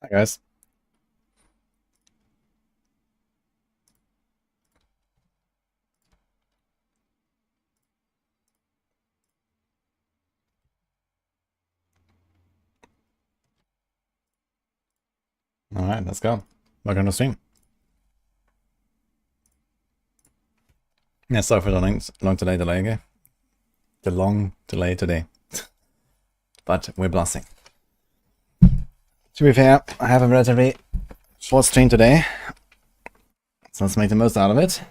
Hi guys. Alright, let's go. Welcome to stream. Yeah, sorry for the long delay, okay? The long delay today. But we're blasting. To be fair, I have a relatively short stream today. So let's make the most out of it.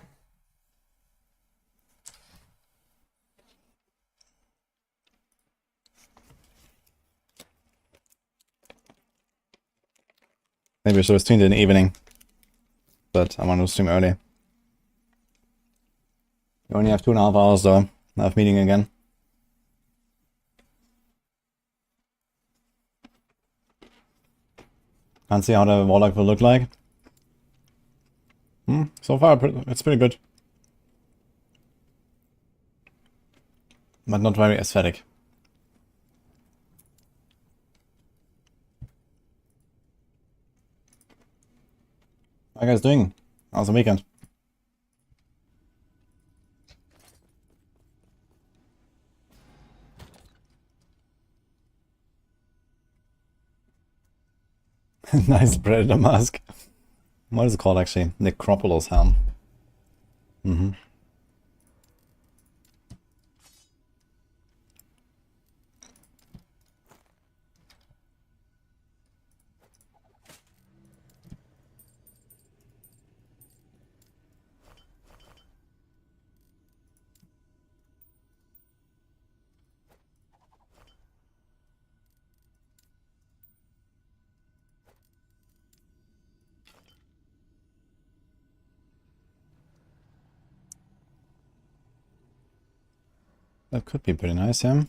Maybe I should have streamed in the evening. But I want to stream early. We only have 2.5 hours though. I have meeting again. Can't see how the Warlock will look like. So far it's pretty good. But not very aesthetic. How are you guys doing? How's the weekend? Nice predator mask. What is it called actually? Necropolis helm. That could be pretty nice, yeah.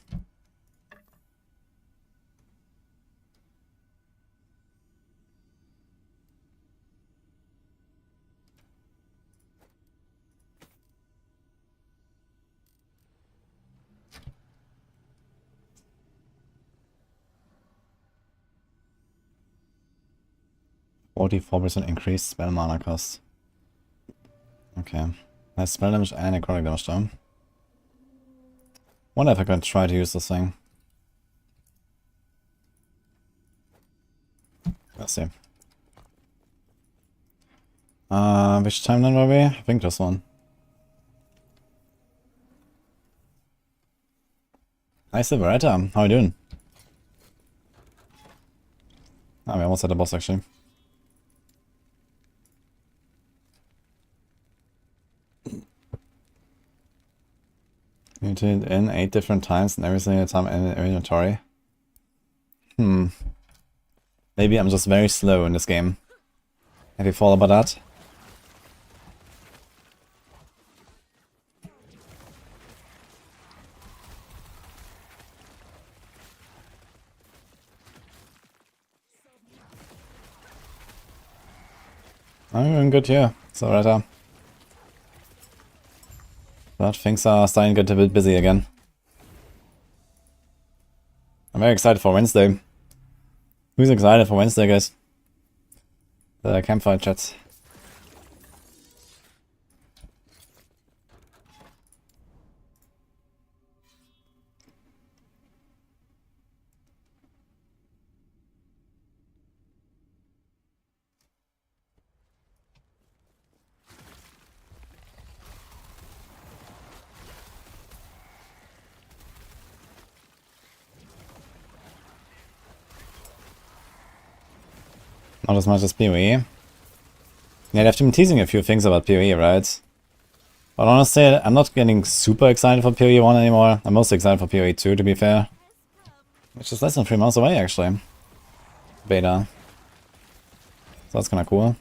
%44 increased spell mana cost. Okay. That's spell damage and necrotic damage though. Wonder if I could try to use this thing. Let's see. Which timeline were we? I think this one. Hi Silveretta, how are you doing? Ah, we almost had a boss actually. You did it in 8 different times and every single time in the inventory. Maybe I'm just very slow in this game. Have you thought about that? I'm doing good here, Silveretta. But things are starting to get a bit busy again. I'm very excited for Wednesday. Who's excited for Wednesday, guys? The campfire chats. Not as much as PoE. Yeah, they've been teasing a few things about PoE, right? But honestly, I'm not getting super excited for PoE 1 anymore. I'm mostly excited for PoE 2, to be fair. Which is less than 3 months away, actually. Beta. So that's kinda cool.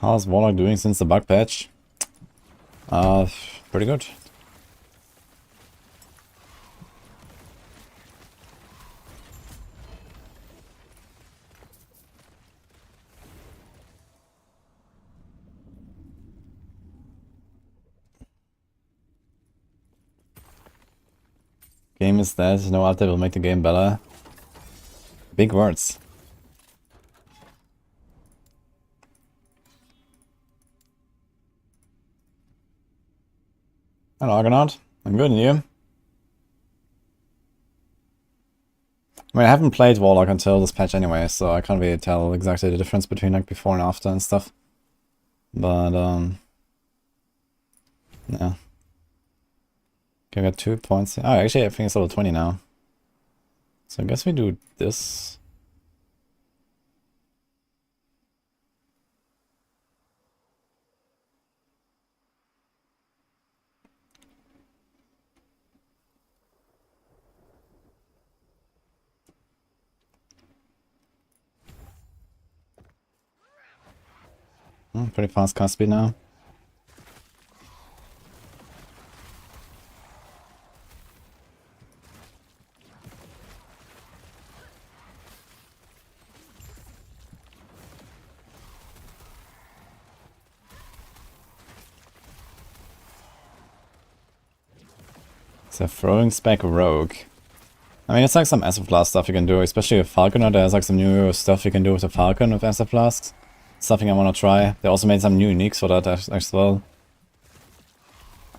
How's Warlock doing since the bug patch? Pretty good. Game is dead, no update will make the game better. Big words. Hello, Argonaut. I'm good, and you? I mean, I haven't played Warlock until this patch anyway, so I can't really tell exactly the difference between like before and after and stuff. But, yeah. Okay, we got 2 points. Oh, actually, I think it's level 20 now. So I guess we do this. Pretty fast cast speed now. So throwing spec rogue. I mean, it's like some acid flask stuff you can do, especially with Falconer. There's like some new stuff you can do with the Falcon with acid flasks. Something I want to try. They also made some new uniques for that as well.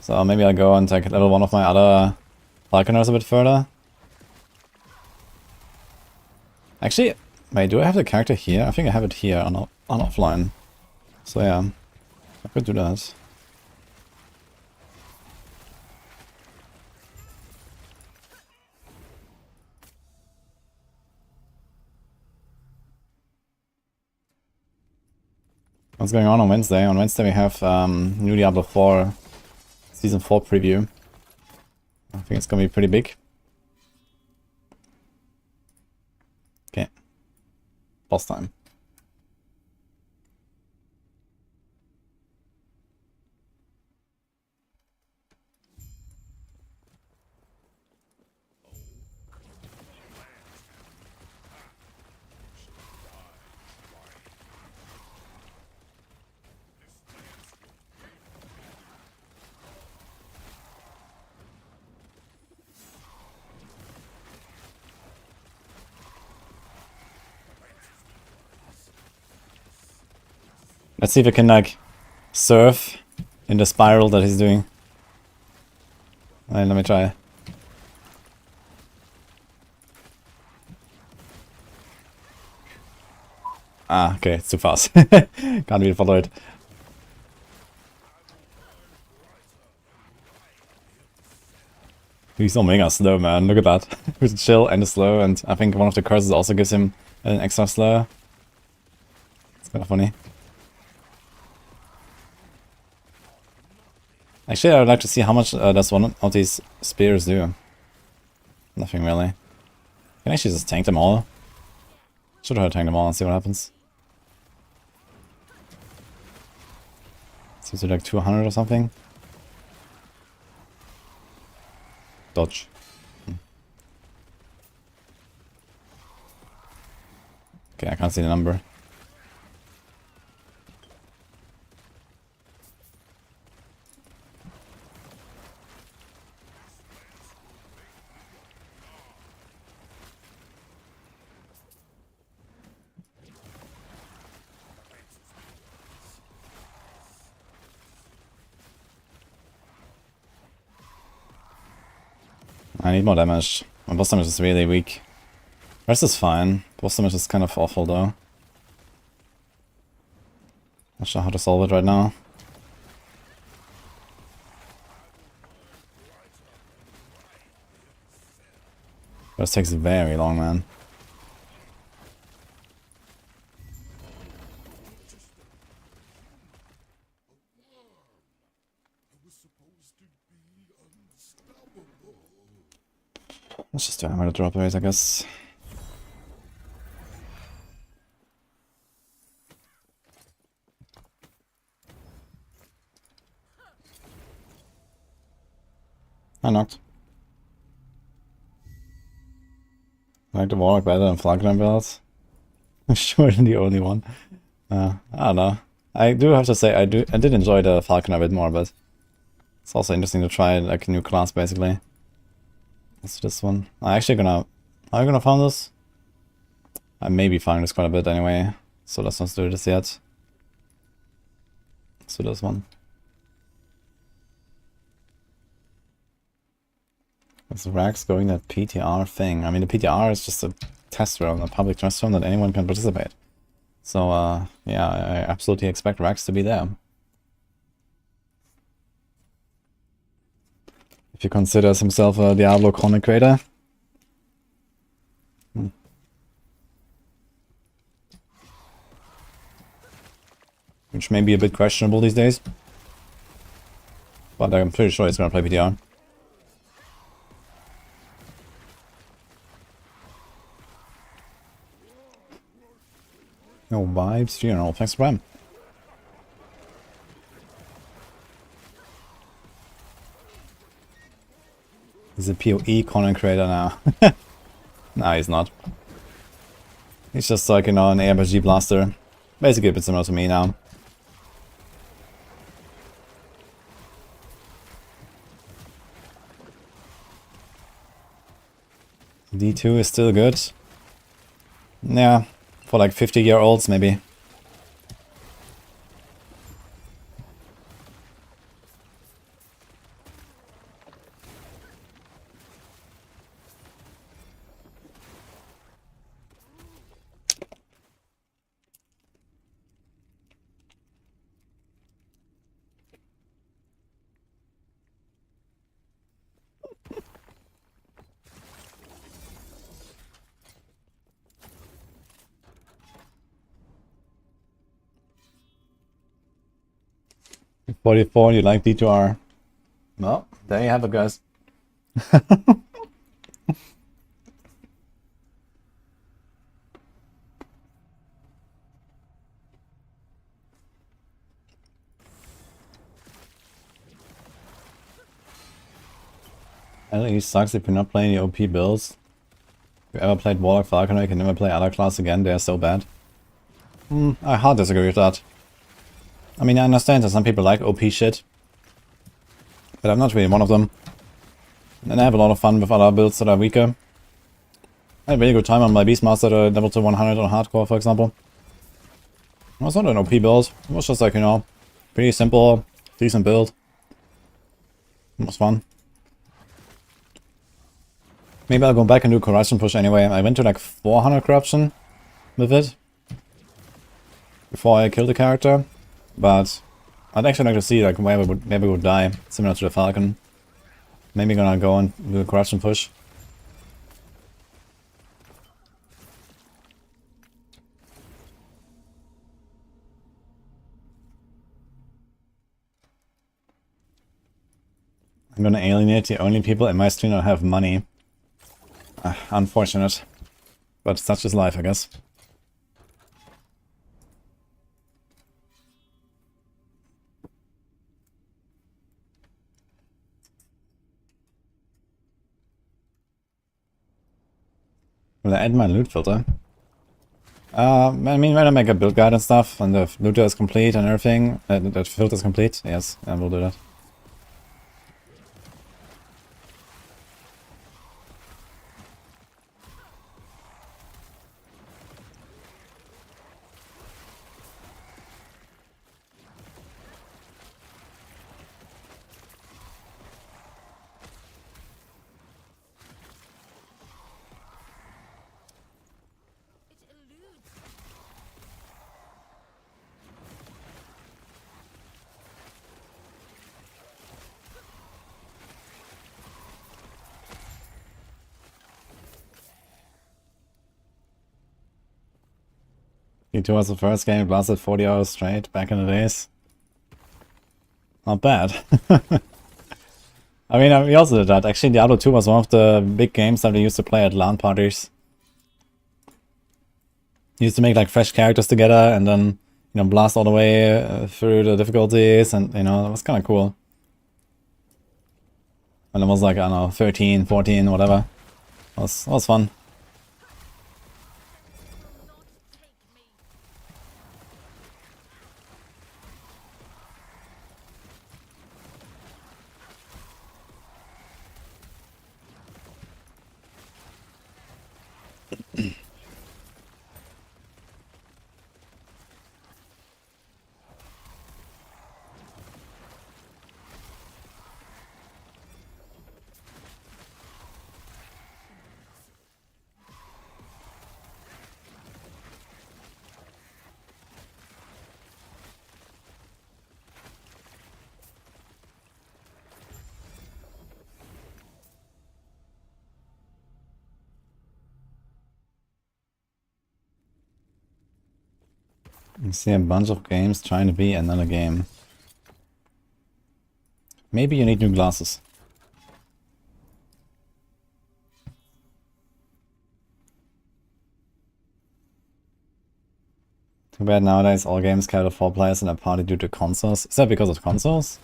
So maybe I'll go and take level 1 of my other Falconers a bit further. Actually, wait, do I have the character here? I think I have it here on offline. So yeah, I could do that. What's going on Wednesday? On Wednesday we have new Diablo 4 Season 4 preview. I think it's gonna be pretty big. Okay. Boss time. Let's see if I can like surf in the spiral that he's doing. Alright, let me try. Ah, okay, it's too fast. Can't really follow it. He's so mega slow, man. Look at that. With the chill and the slow, and I think one of the curses also gives him an extra slow. It's kind of funny. Actually, I would like to see how much does one of these spears do. Nothing really. Can I actually just tank them all? Should have tanked them all and see what happens. Seems to be like 200 or something. Dodge. Okay, I can't see the number. I need more damage. My boss damage is really weak. Rest is fine. Boss damage is kind of awful though. Not sure how to solve it right now. This takes very long, man. Let's just do hammer to drop raise, I guess. I knocked. I like the Warlock better than Flagran builds. I'm sure I'm the only one. I don't know. I do have to say I did enjoy the Falcon a bit more, but it's also interesting to try like a new class basically. What's this one? I'm actually gonna... Are you gonna farm this? I may be farming this quite a bit anyway. So let's not do this yet. So this one. Is Rax going that PTR thing? I mean, the PTR is just a test realm, a public trust realm that anyone can participate. So, yeah, I absolutely expect Rax to be there. If he considers himself a Diablo content creator. Which may be a bit questionable these days. But I'm pretty sure he's gonna play PTR. No vibes, funeral. Thanks for Prime. He's a PoE content creator now. Nah, he's not. He's just like, you know, an ARPG blaster. Basically a bit similar to me now. D2 is still good. Yeah, for like 50-year-olds maybe. You're 44, you like D2R. Well, there you have it, guys. LE sucks if you're not playing the OP builds. If you ever played Warlock Falconer, you can never play other class again, they are so bad. I hard disagree with that. I mean, I understand that some people like OP shit. But I'm not really one of them. And I have a lot of fun with other builds that are weaker. I had a really good time on my Beastmaster level to 100 on hardcore, for example. It was not an OP build. It was just like, you know, pretty simple, decent build. It was fun. Maybe I'll go back and do corruption push anyway. I went to like 400 corruption with it before I killed the character, but I'd actually like to see like where we would die, similar to the Falcon. Maybe gonna go and do a corruption push. I'm gonna alienate the only people in my stream that have money. Unfortunate. But such is life, I guess. Will I add my loot filter? I mean, when I make a build guide and stuff, and the looter is complete and everything, the filter is complete, yes, I will do that. D2 was the first game, lasted 40 hours straight back in the days. Not bad. I mean, we also did that. Actually, Diablo 2 was one of the big games that we used to play at LAN parties. We used to make like fresh characters together and then, you know, blast all the way through the difficulties, and, you know, it was kind of cool. When it was like, I don't know, 13, 14, whatever. It was fun. You see a bunch of games trying to be another game. Maybe you need new glasses. Too bad nowadays all games carry 4 players in a party due to consoles. Is that because of consoles?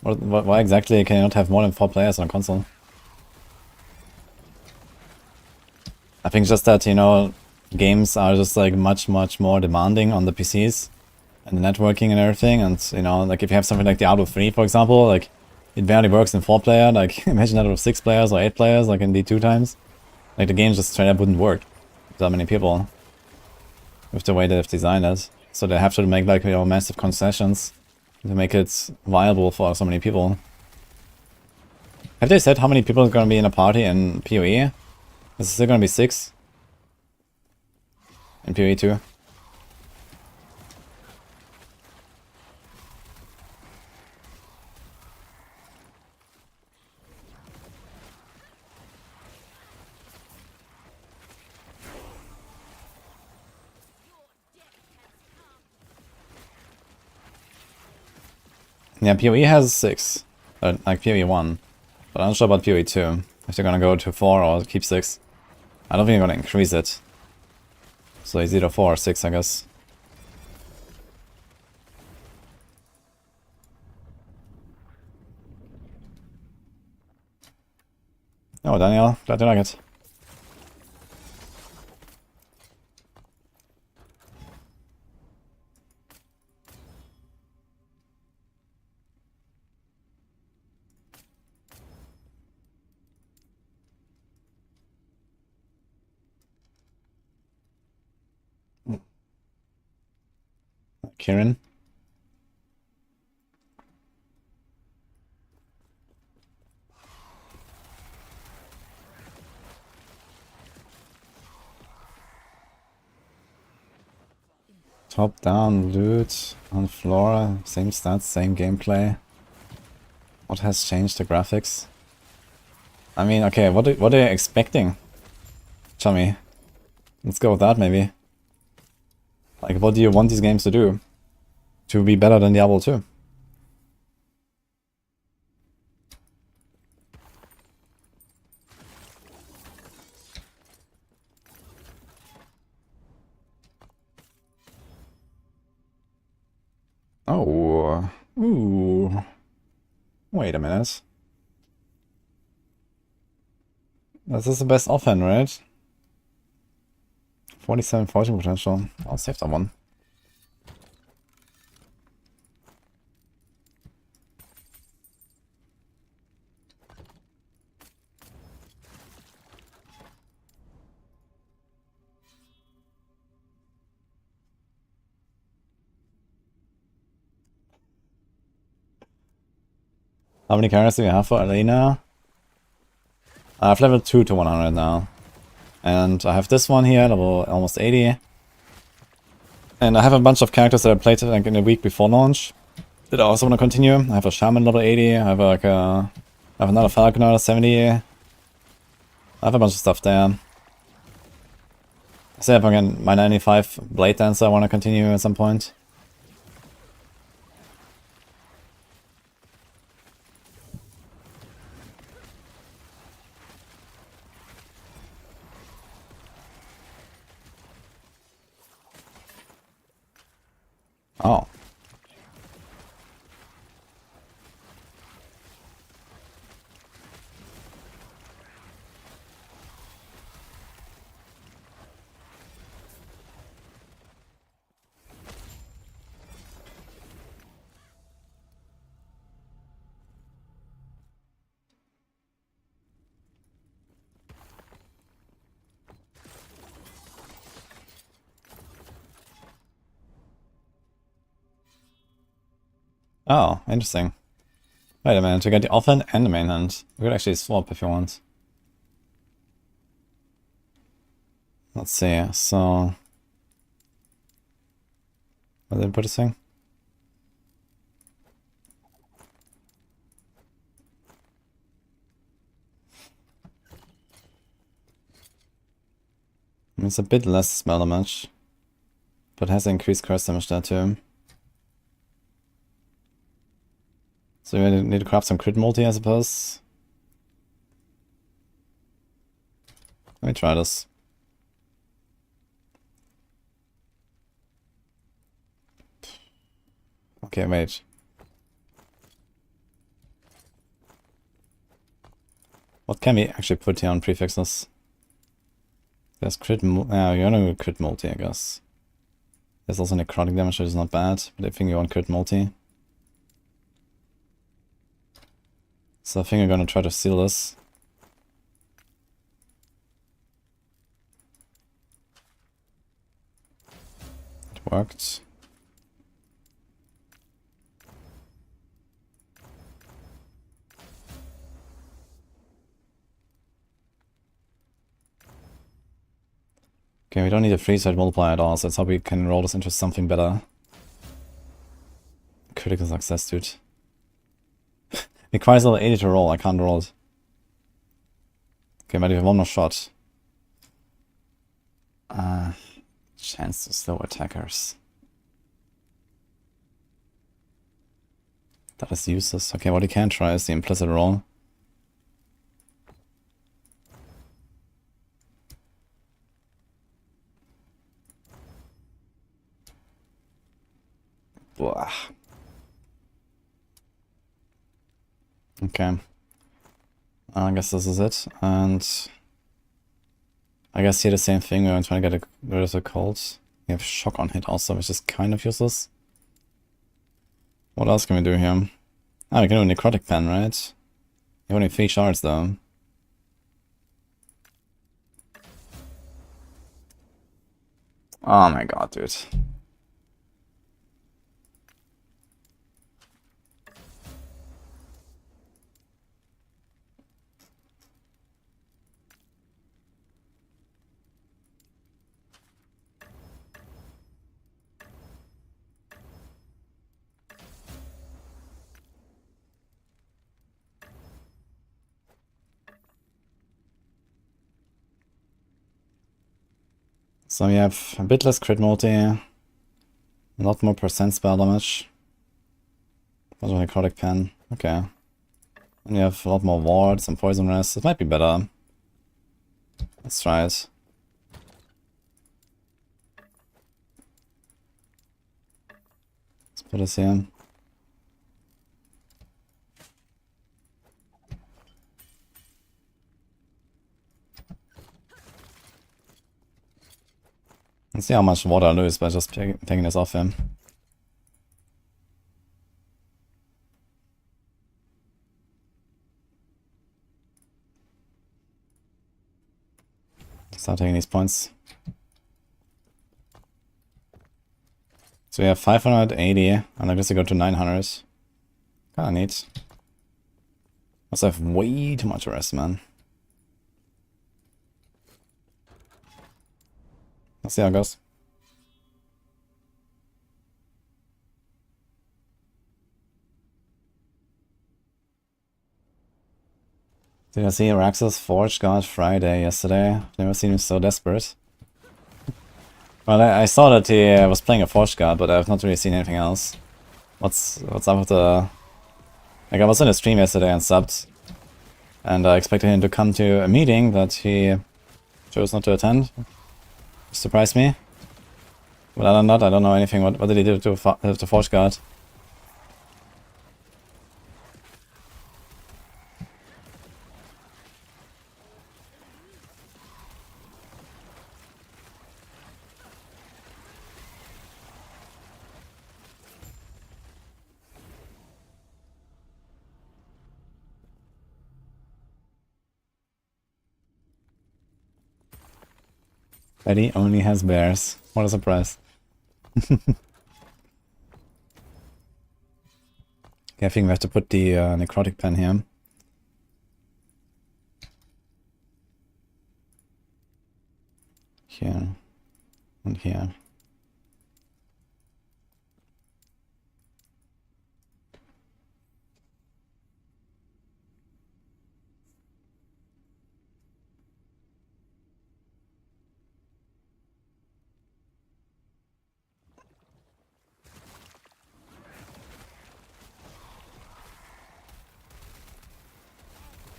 Why exactly can you not have more than 4 players on a console? I think just that, you know, games are just like much more demanding on the PCs and the networking and everything, and you know, like if you have something like Diablo 3 for example, like it barely works in 4 player, like imagine that with 6 players or 8 players, like in D2 times. Like the game just straight up wouldn't work with that many people. With the way they've designed it. So they have to make like, you know, massive concessions to make it viable for so many people. Have they said how many people are gonna be in a party in PoE? Is it still gonna be 6? In PoE 2? Yeah, PoE has 6. Like PoE 1. But I'm not sure about PoE 2. If they're gonna go to 4 or keep 6. I don't think they're gonna increase it. So it's either 4 or 6, I guess. Oh, Daniel, glad you like it. Kieran. Top down loot on floor, same stats, same gameplay. What has changed the graphics? I mean, okay, what are you expecting? Tell me. Let's go with that maybe. Like, what do you want these games to do? To be better than Diablo 2? Oh. Ooh. Wait a minute. This is the best offhand, right? 47 fortune potential. I'll save that one. How many characters do we have for Elena? I've leveled 2 to 100 now. And I have this one here, level almost 80. And I have a bunch of characters that I played like in a week before launch that I also want to continue. I have a Shaman level 80, I have like I have another Falconer 70. I have a bunch of stuff there. I still have again my 95 Blade Dancer I want to continue at some point. Oh. Oh, interesting. Wait a minute, we got the offhand and the main hand. We could actually swap if you want. Let's see, so... What did I put this thing? I mean, it's a bit less spell damage, but has increased curse damage there too. So we need to craft some crit multi, I suppose. Let me try this. Okay, wait. What can we actually put here on prefixes? There's crit yeah, you're gonna go crit multi, I guess. There's also necrotic damage, which is not bad, but I think you want crit multi. So I think I'm gonna try to seal this. It worked. Okay, we don't need a free-side multiplier at all, so that's how we can roll this into something better. Critical success, dude. Requires level 80 to roll, I can't roll it. Okay, but we have one more shot. Chance to slow attackers. That is useless. Okay, what you can try is the implicit roll. Blah. Okay. I guess this is it, and I guess here the same thing, we're trying to get rid of the cold. We have shock on hit also, which is kind of useless. What else can we do here? Ah, we can do a necrotic pen, right? You only 3 shards though. Oh my god, dude. So we have a bit less crit multi, a lot more percent spell damage. What a necrotic pen, okay. And you have a lot more wards and poison rest, it might be better. Let's try it. Let's put this here. Let's see how much water I lose by just taking this off him. Start taking these points. So we have 580, and I guess I go to 900. Kinda neat. Also have way too much rest, man. Let's see how it goes. Did I see Araxos Forge God Friday yesterday? I've never seen him so desperate. Well, I saw that he was playing a Forge God, but I've not really seen anything else. What's up with the... Like, I was in a stream yesterday and subbed, and I expected him to come to a meeting that he chose not to attend. Surprised me. But other than that, I don't know anything. What did he do to the Forge God? Eddie only has bears. What a surprise. Okay, I think we have to put the necrotic pen here. Here. And here.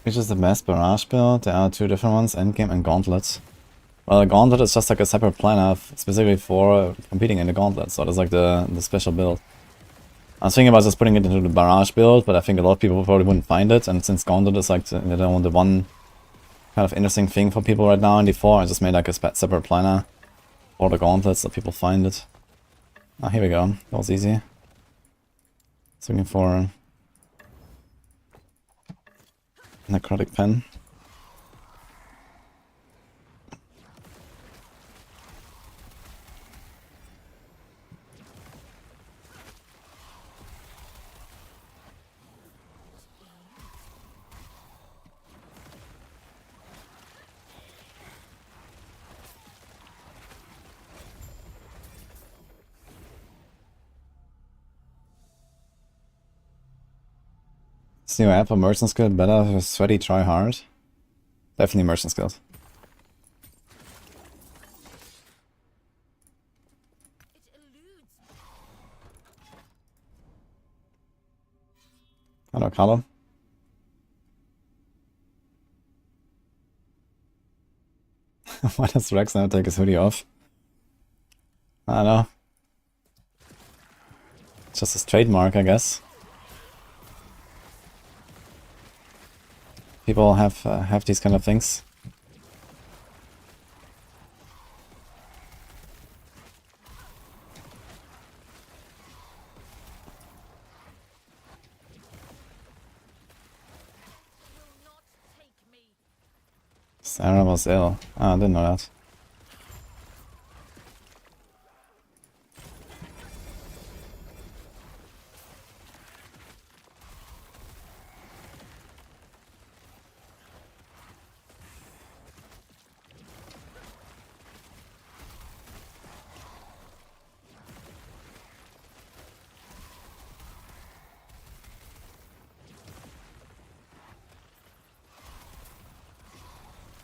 Which is the best barrage build? There are two different ones, Endgame and Gauntlet. Well, the Gauntlet is just like a separate plan specifically for competing in the Gauntlet, so that's like the special build. I was thinking about just putting it into the barrage build, but I think a lot of people probably wouldn't find it, and since Gauntlet is like the one kind of interesting thing for people right now in D4, I just made like a separate planner for the Gauntlet so people find it. Ah, here we go. That was easy. Just looking for necrotic pen. Is new app for merchant skill better for sweaty try hard? Definitely merchant skills. Hello, Carlo. Why does Rex now take his hoodie off? I don't know. It's just his trademark, I guess. People have these kind of things. Sarah was ill. Oh, I didn't know that.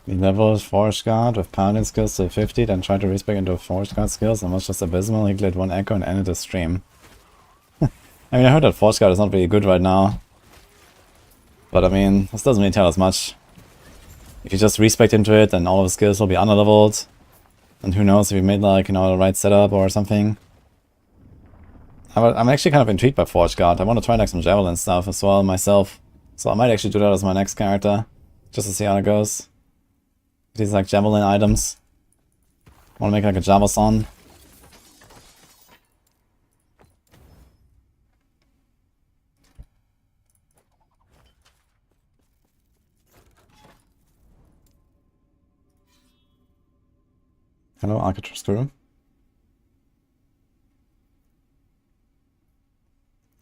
We leveled Forest Guard with Paladin skills to 50, then tried to respec into Forest Guard skills and was just abysmal. He cleared one echo and ended the stream. I mean, I heard that Forest Guard is not really good right now. But I mean, this doesn't really tell us much. If you just respec into it, then all of the skills will be underleveled. And who knows if you made like, you know, the right setup or something. I'm actually kind of intrigued by Forest Guard. I want to try like some Javelin stuff as well myself. So I might actually do that as my next character. Just to see how it goes. These like Javelin items. I want to make like a Javason. Hello, Architrave Screw.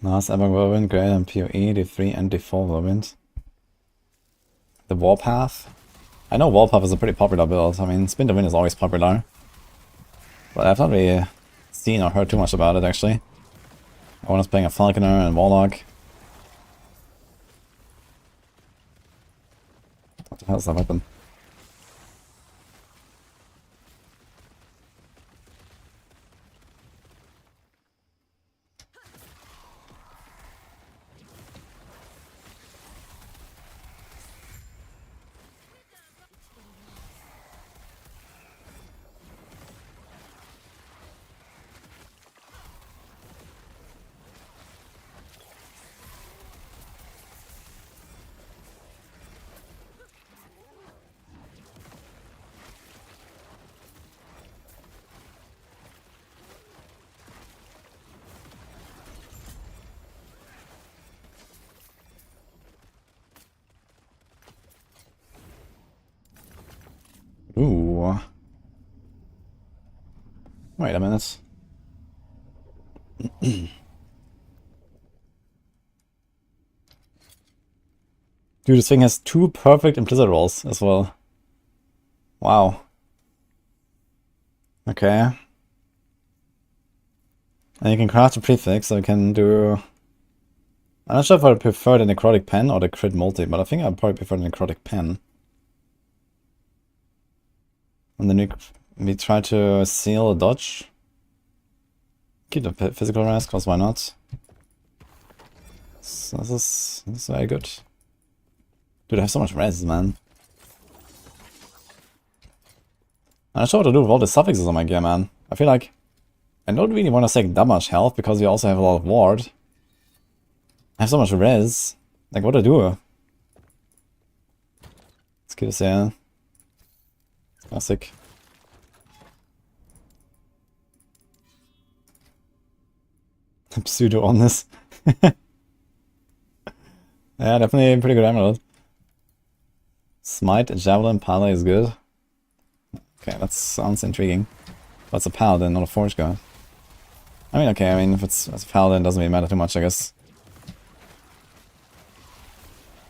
Last ever whirlwind, greater than PoE, D3 and D4 whirlwind. The Warpath. I know Warpath is a pretty popular build. I mean, Spin to Win is always popular. But I've not really seen or heard too much about it, actually. I was playing a Falconer and Warlock. What the hell is that weapon? Ooh. Wait a minute. Dude, this thing has 2 perfect implicit rolls as well. Wow. Okay. And you can craft a prefix, so you can do... I'm not sure if I prefer the Necrotic Pen or the Crit Multi, but I think I'd probably prefer the Necrotic Pen. And then we try to seal a dodge. Keep the physical res, cause why not? So this is very good. Dude, I have so much res, man. I'm not sure what to do with all the suffixes on my gear, man. I feel like I don't really want to take that much health because you also have a lot of ward. I have so much res. Like, what to do? Let's keep this here. Classic. Pseudo on this. Yeah, definitely a pretty good emerald. Smite, Javelin, Pala is good. Okay, that sounds intriguing. But it's a paladin, not a forge guard. I mean, okay, I mean, if it's as a paladin, it doesn't really matter too much, I guess.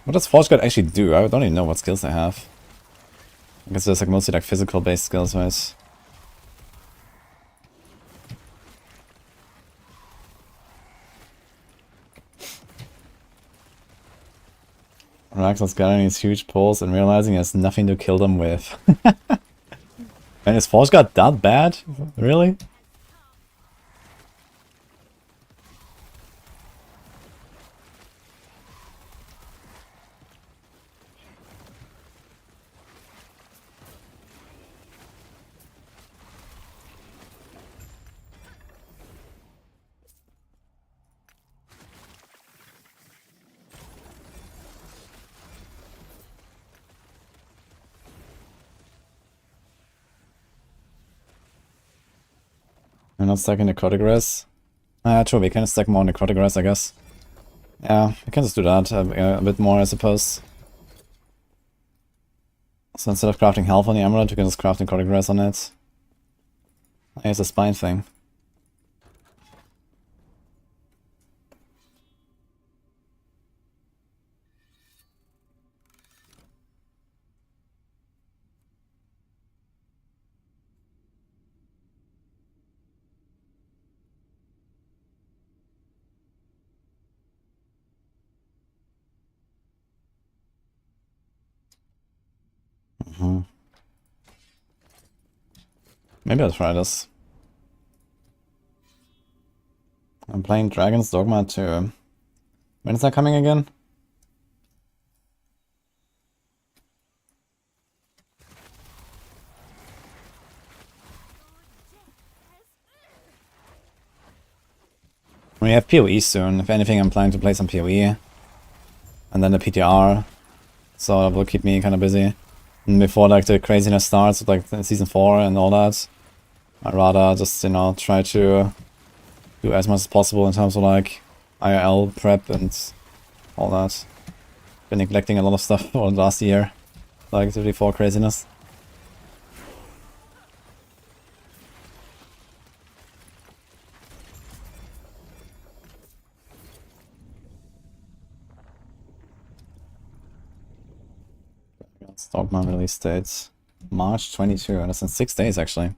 What does forge guard actually do? I don't even know what skills they have. I guess there's like mostly like physical based skills, right? Raxa's gathering these huge pulls and realizing he has nothing to kill them with. And is Forge Guard that bad? Really? We're not stacking Necrotic Res. True, we can stack more Necrotic Res, I guess. Yeah, we can just do that a bit more, I suppose. So instead of crafting health on the Emerald, we can just craft Necrotic Res on it. I guess a spine thing. Maybe I'll try this. I'm playing Dragon's Dogma 2. When is that coming again? We have PoE soon. If anything, I'm planning to play some PoE. And then the PTR. So that will keep me kind of busy. And before like the craziness starts with like season 4 and all that, I'd rather just, you know, try to do as much as possible in terms of like IRL prep and all that. Been neglecting a lot of stuff for the last year, like before craziness. Dogma release dates March 22, and that's in 6 days actually.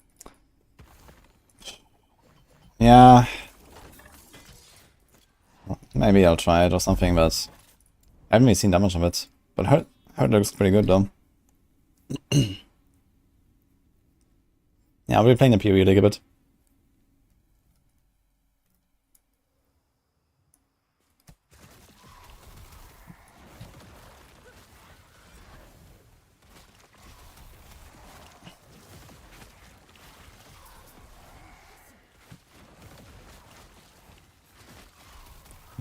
Yeah. Maybe I'll try it or something, but I haven't really seen that much of it. But heard it looks pretty good though. Yeah, I'll be playing the PoE League a bit.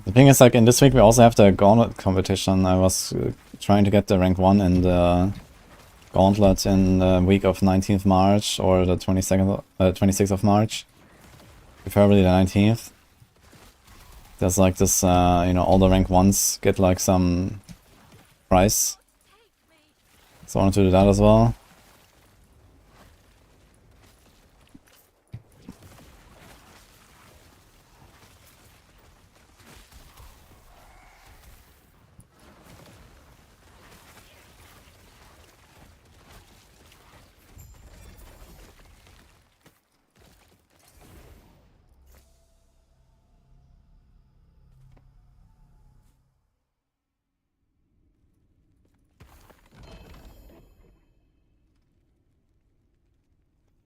The thing is, like, in this week we also have the Gauntlet competition. I was trying to get the rank 1 in the Gauntlet in the week of 19th March or the 26th of March. Preferably the 19th. There's like this, you know, all the rank 1s get like some prize. So I wanted to do that as well.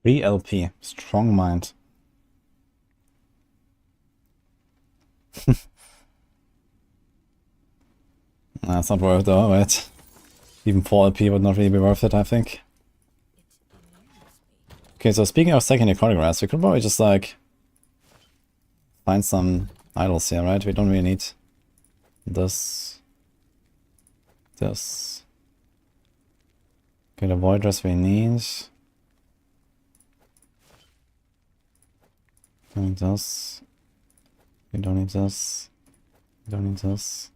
3 LP. Strong mind. That's not worth it though, right? Even 4 LP would not really be worth it, I think. Okay, so speaking of second Necromancer, we could probably just like find some idols here, right? We don't really need this. This. Okay, the void dress we need. Don't need this. We don't need this. We don't need this.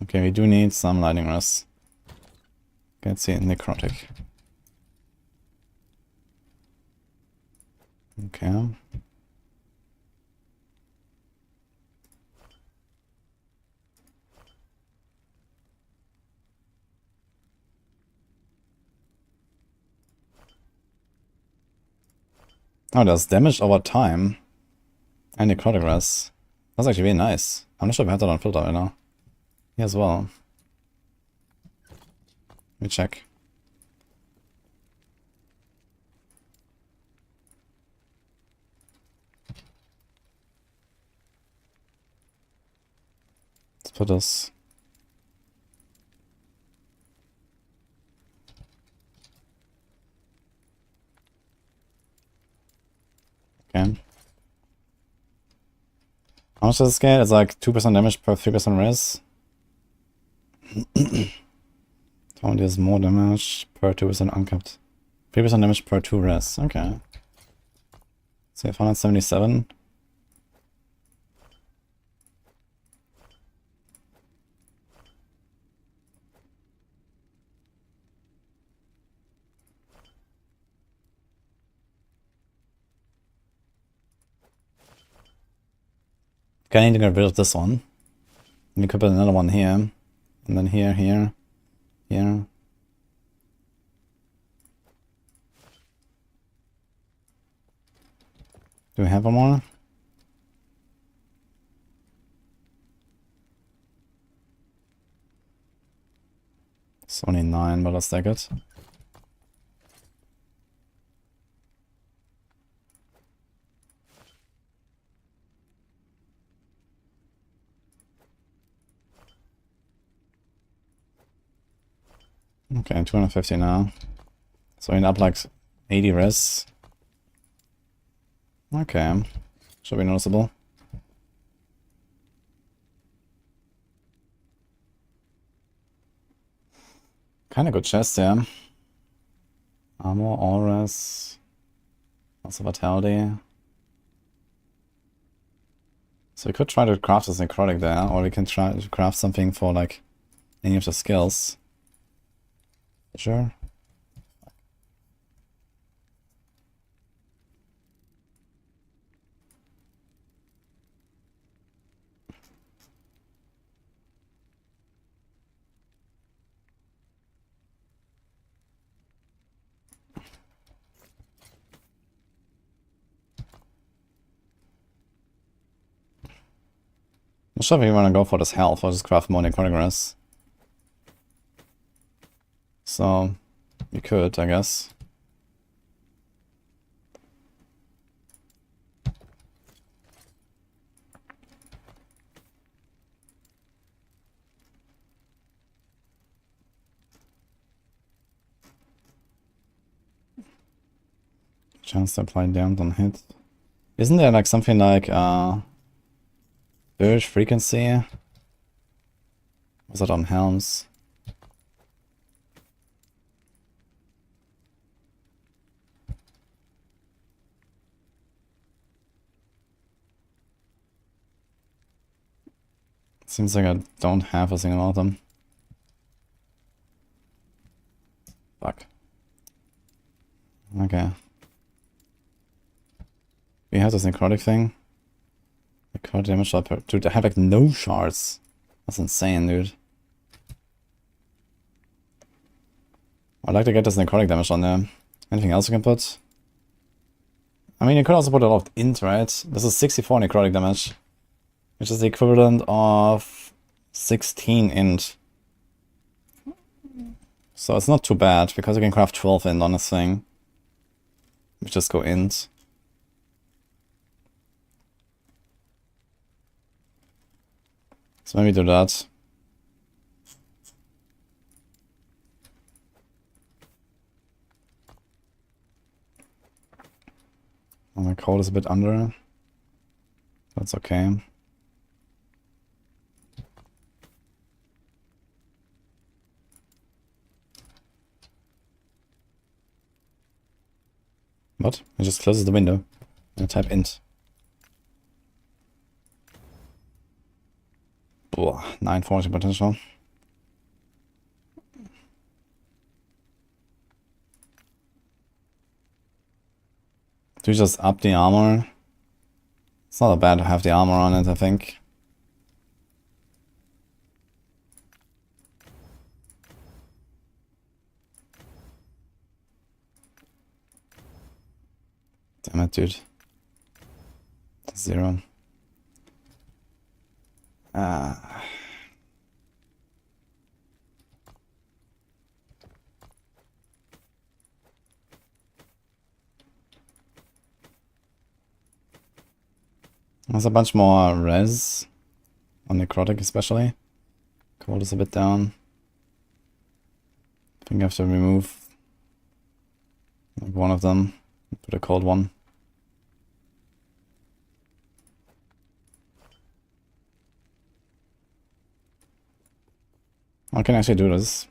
Okay, we do need some lightning rust. Let's see, necrotic. Okay. Oh, there's damage over time. And necrotic rest. That's actually really nice. I'm not sure if I have that on filter right now. Here as well. Let me check. Let's put this. Okay. How much does this get? It's like 2% damage per 3% res. 20 is more damage per 2% uncapped. 3% damage per 2 res. Okay. So 177. Okay, I need to get rid of this one. We could put another one here. And then here, here, here. Do we have one more? It's only 9, but let's take it. Okay, 250 now. So we're up like 80 res. Okay. Should be noticeable. Kinda good chest, yeah. Armor, auras. Also vitality. So we could try to craft this necrotic there, or we can try to craft something for like any of the skills. Sure. Not sure if we want to go for this health or just craft more necrotic. So, you could, I guess. Chance to apply damage on hit. Isn't there like something like urge frequency? Was that on helms? Seems like I don't have a single one of them. Fuck. Okay. We have this necrotic thing. Necrotic damage up. Dude, I have like no shards. That's insane, dude. I'd like to get this necrotic damage on there. Anything else you can put? I mean, you could also put a lot of int, right? This is 64 necrotic damage, which is the equivalent of 16 int. So it's not too bad, because you can craft 12 int on this thing. We just go int. So maybe do that. Oh, my code is a bit under. That's okay. What? It just closes the window. And type int. 940 potential. Do we just up the armor? It's not bad to have the armor on it, I think. Damn it, dude. 0. There's a bunch more res on necrotic especially. Cold is a bit down. I think I have to remove like one of them. Put a cold one. I can actually do this.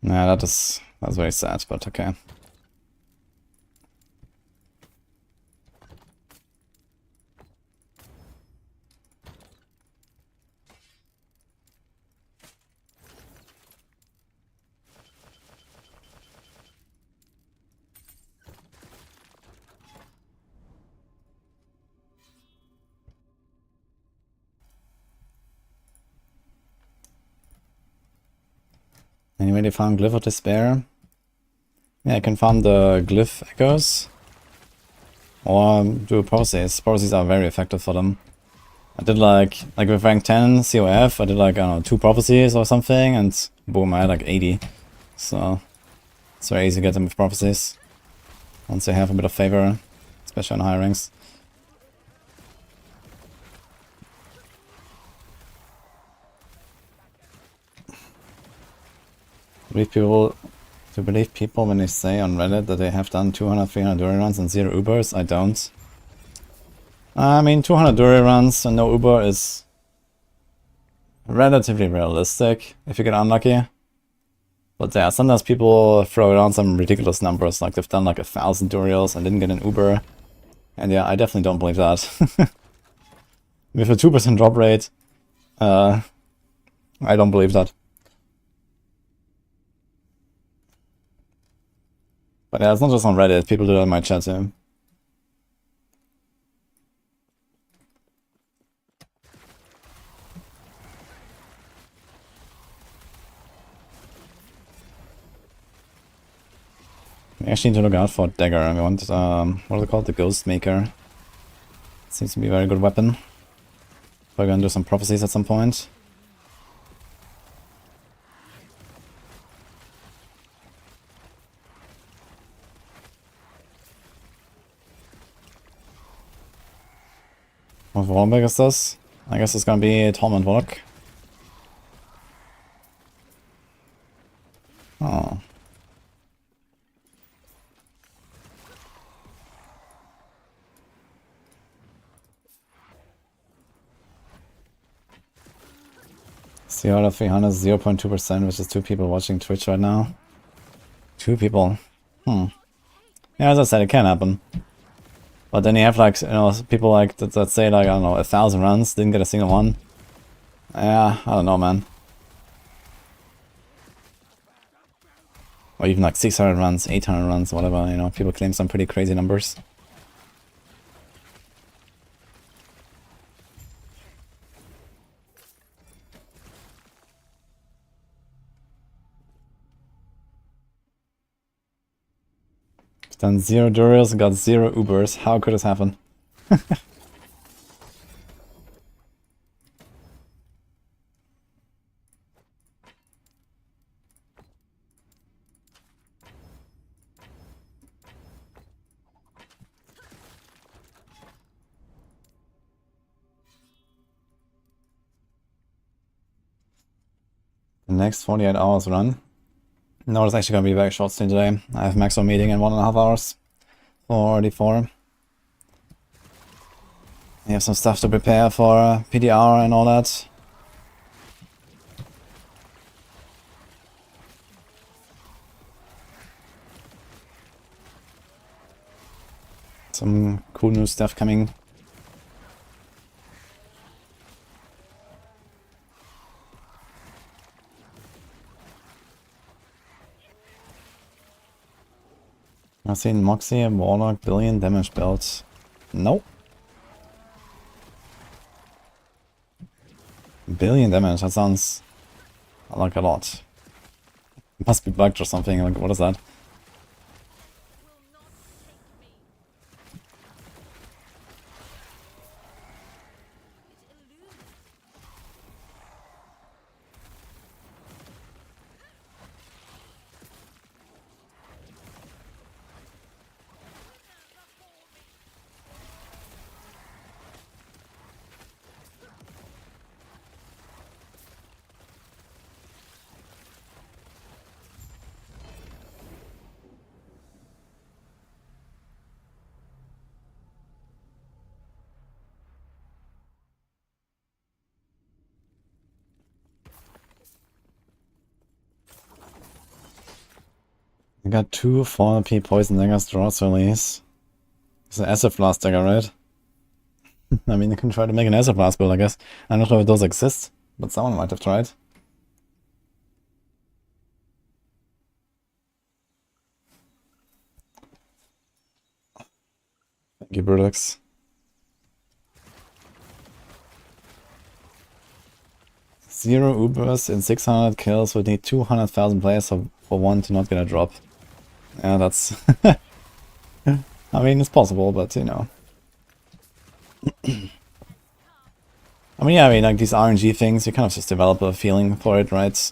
Nah, that's very sad, but okay. Anyway, they found Glyph of Despair. Yeah, I can farm the Glyph Echoes. Or do Prophecies. Prophecies are very effective for them. I did like with rank 10 COF, I did like, I don't know, 2 Prophecies or something, and boom, I had like 80. So, it's very easy to get them with Prophecies. Once they have a bit of favor, especially on higher ranks. To believe people when they say on Reddit that they have done 200, 300 Dury runs and 0 Ubers, I don't. I mean, 200 Dury runs and no Uber is relatively realistic if you get unlucky. But yeah, sometimes people throw around some ridiculous numbers, like they've done like 1,000 Durials and didn't get an Uber. And yeah, I definitely don't believe that. With a 2% drop rate, I don't believe that. But yeah, it's not just on Reddit, people do that in my chat too. We actually need to look out for Dagger. We want, what is it called? The Ghost Maker. Seems to be a very good weapon. We're gonna do some prophecies at some point. What Warlock is this? I guess it's gonna be Torment Warlock. Oh. See out of 300, 0.2%, which is 2 people watching Twitch right now. 2 people. Yeah, as I said, it can happen. But then you have like, you know, people like that say like, I don't know, 1,000 runs, didn't get a single one. Yeah, I don't know, man. Or even like 600 runs, 800 runs, whatever, you know, people claim some pretty crazy numbers. Done 0 Durials and got 0 Ubers. How could this happen? The next 48 hours run. No, it's actually gonna be a very short stay today. I have maximum meeting in 1.5 hours. 44. I have some stuff to prepare for PDR and all that. Some cool new stuff coming. I've seen Moxie and Warlock billion damage builds. Nope. Billion damage, that sounds like a lot. It must be bugged or something, like what is that? I got 2 4P poison daggers draws release. It's an acid blast dagger, right? I mean, you can try to make an acid blast build, I guess. I'm not sure if those exist, but someone might have tried. Thank you, Brutix. Zero Ubers in 600 kills would need 200,000 players for one to not get a drop. Yeah, that's... I mean, it's possible, but you know. I mean, yeah, I mean, like these RNG things, you kind of just develop a feeling for it, right?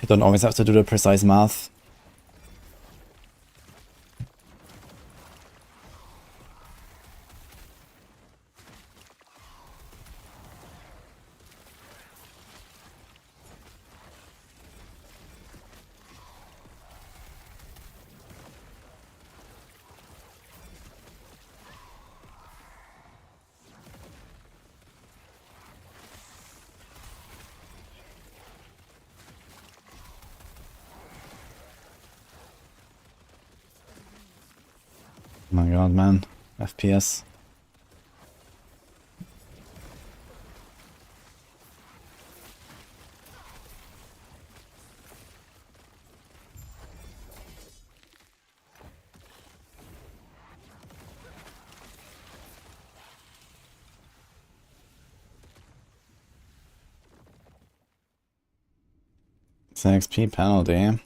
You don't always have to do the precise math. Oh my god, man. FPS. It's an XP penalty.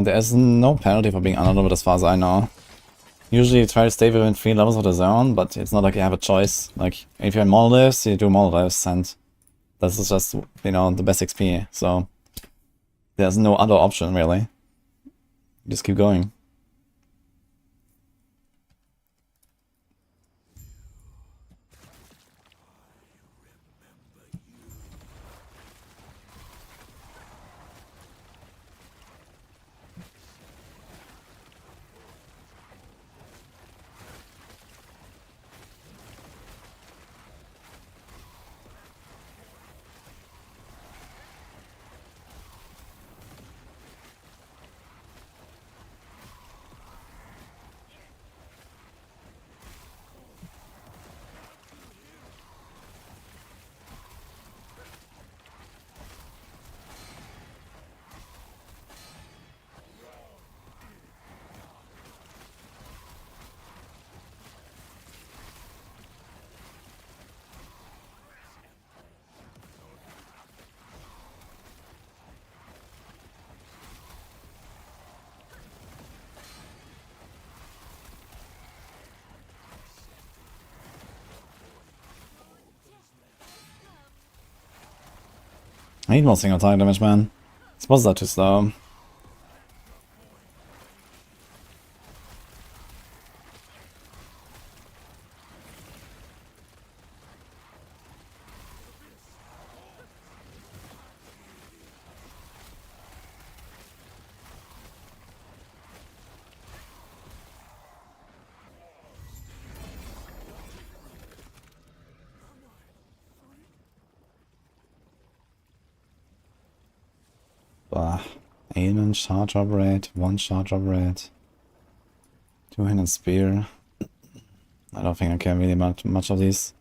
There's no penalty for being underleveled as far as I know. Usually you try to stay within 3 levels of the zone, but it's not like you have a choice. Like, if you're in monoliths, you do monoliths, and this is just, you know, the best XP, so there's no other option, really. You just keep going. I need more single target damage, man. Suppose that too slow. Ailment, charge up rate, 1 charge up rate, 2-handed spear. I don't think I care really much of these.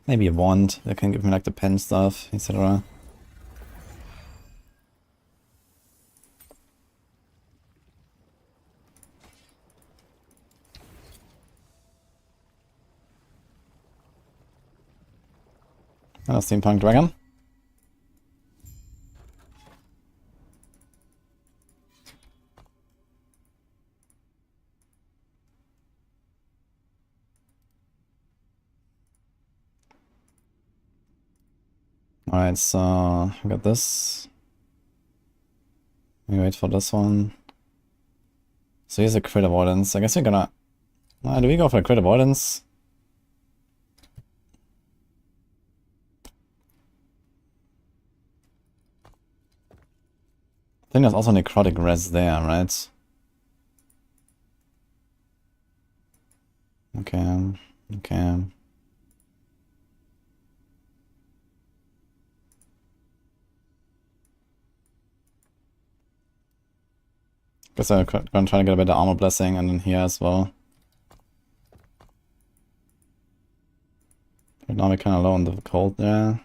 Maybe a wand that can give me like the pen stuff, etc. And a steampunk dragon. Alright, so we got this. We wait for this one. So here's a crit avoidance. I guess we're gonna... do we go for a crit avoidance? I think there's also necrotic res there, right? Okay, okay. Guess I'm gonna try to get a better armor blessing and then here as well. Right now we're kinda low on the cold there.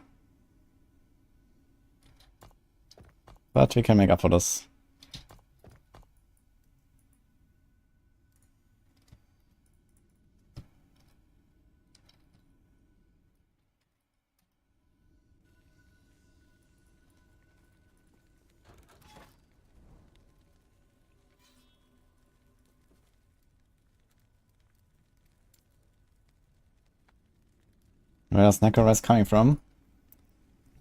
But we can make up for this. Where's Necromancer coming from?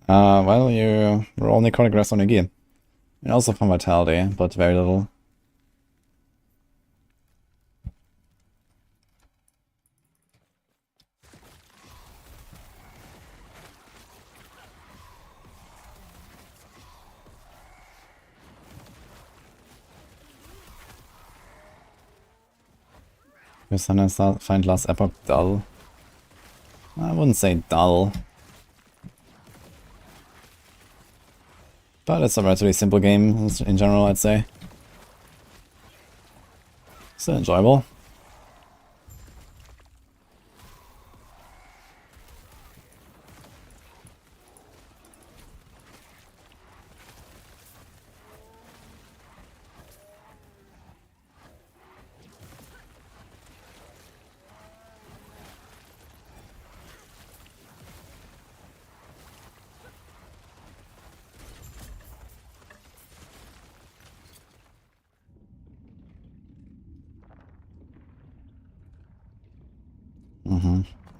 Well, you roll necrotic rest on your gear. And also from vitality, but very little. You sometimes find last Epoch dull. I wouldn't say dull. But it's a relatively simple game in general, I'd say. Still enjoyable.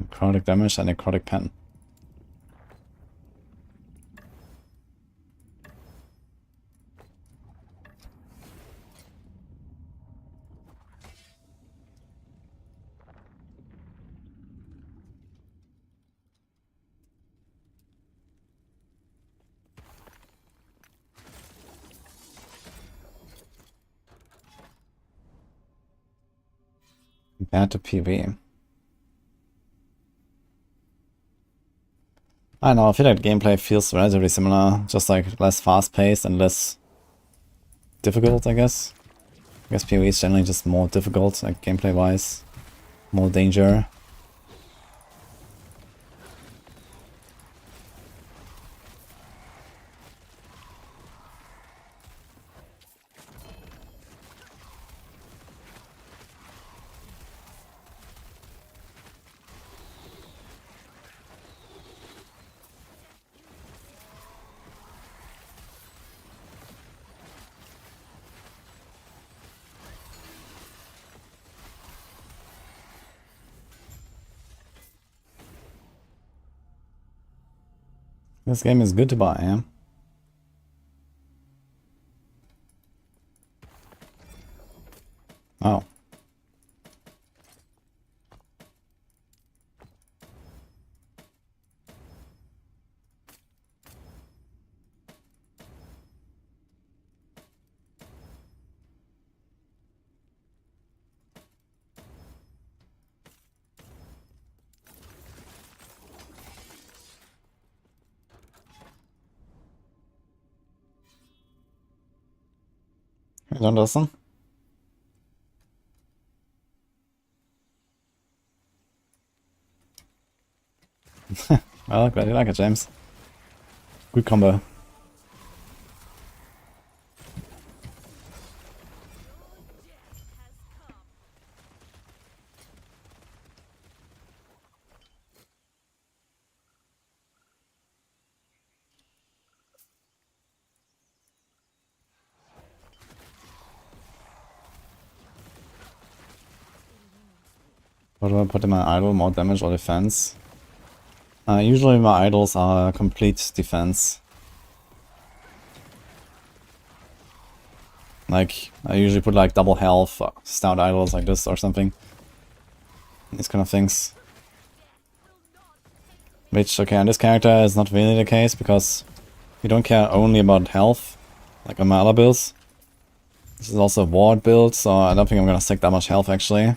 Necrotic damage and necrotic pen. Compared to PV. I don't know, I feel like gameplay feels relatively similar, just like less fast-paced and less difficult, I guess. I guess PvE is generally just more difficult, like gameplay-wise. More danger. This game is good to buy, yeah? Oh. Don't listen. Well, glad you like it, James. Good combo. What do I put in my idol? More damage or defense? Usually my idols are complete defense. Like, I usually put like double health, stout idols like this or something. These kind of things. Which, okay, on this character is not really the case, because you don't care only about health, like on my other builds. This is also a ward build, so I don't think I'm gonna stack that much health actually.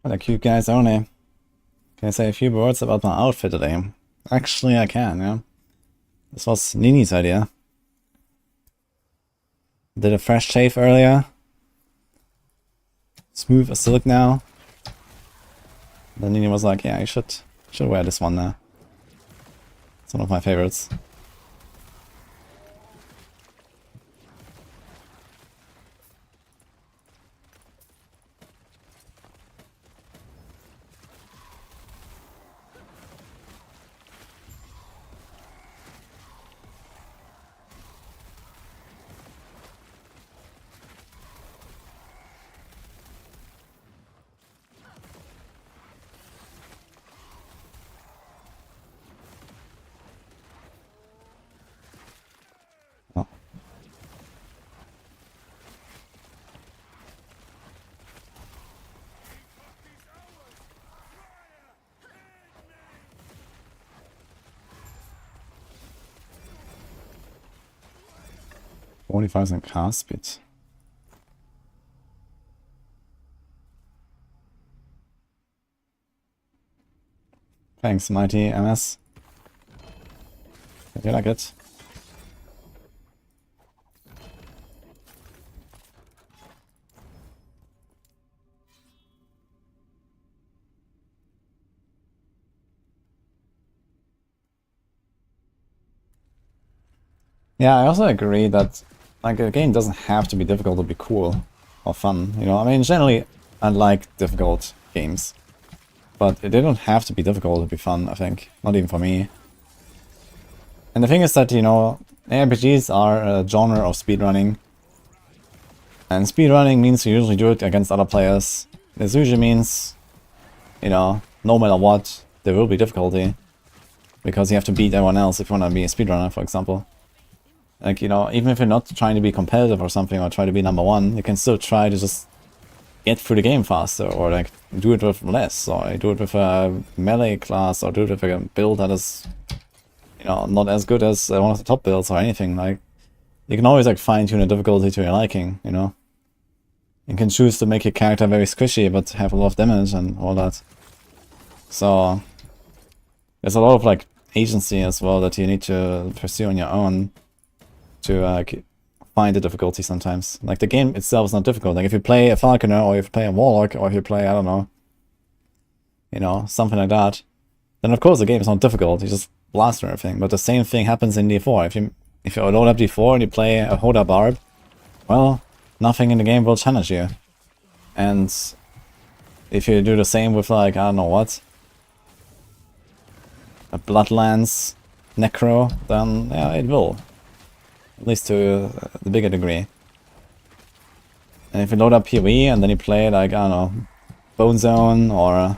For the cute guys only. Can I say a few words about my outfit today? Actually, I can, yeah. This was Nini's idea. Did a fresh shave earlier. Smooth as silk now. Then Nini was like, yeah, you should wear this one now. It's one of my favorites. Oh. $45 cast speed. Thanks, mighty MS. I like it. Yeah, I also agree that like a game doesn't have to be difficult to be cool or fun, you know? I mean, generally I like difficult games, but they don't have to be difficult to be fun, I think. Not even for me. And the thing is that, you know, RPGs are a genre of speedrunning. And speedrunning means you usually do it against other players. This usually means, you know, no matter what, there will be difficulty. Because you have to beat everyone else if you want to be a speedrunner, for example. Like, you know, even if you're not trying to be competitive or something, or try to be #1, you can still try to just get through the game faster, or like do it with less, or do it with a melee class, or do it with a build that is, you know, not as good as one of the top builds or anything. Like, you can always like fine tune the difficulty to your liking, you know. You can choose to make your character very squishy, but have a lot of damage and all that. So there's a lot of like agency as well that you need to pursue on your own to find the difficulty sometimes. Like, the game itself is not difficult. Like, if you play a Falconer, or if you play a Warlock, or if you play, I don't know, you know, something like that, then of course the game is not difficult. You just blast or everything. But the same thing happens in D4. If you load up D4 and you play a Hoda Barb, well, nothing in the game will challenge you. And if you do the same with, like, I don't know what, a Bloodlands Necro, then yeah, it will. At least to the bigger degree. And if you load up PoE and then you play like, I don't know, Bone Zone or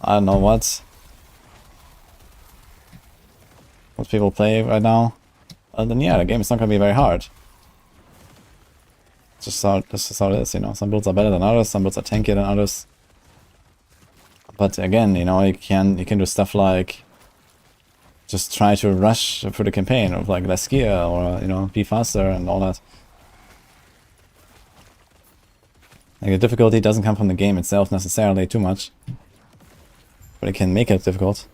I don't know what people play right now, then yeah, the game is not gonna be very hard. That's just how it is, you know. Some builds are better than others, some builds are tankier than others. But again, you know, you can do stuff like just try to rush through the campaign with like less gear, or you know, be faster and all that. Like the difficulty doesn't come from the game itself necessarily too much, but it can make it difficult.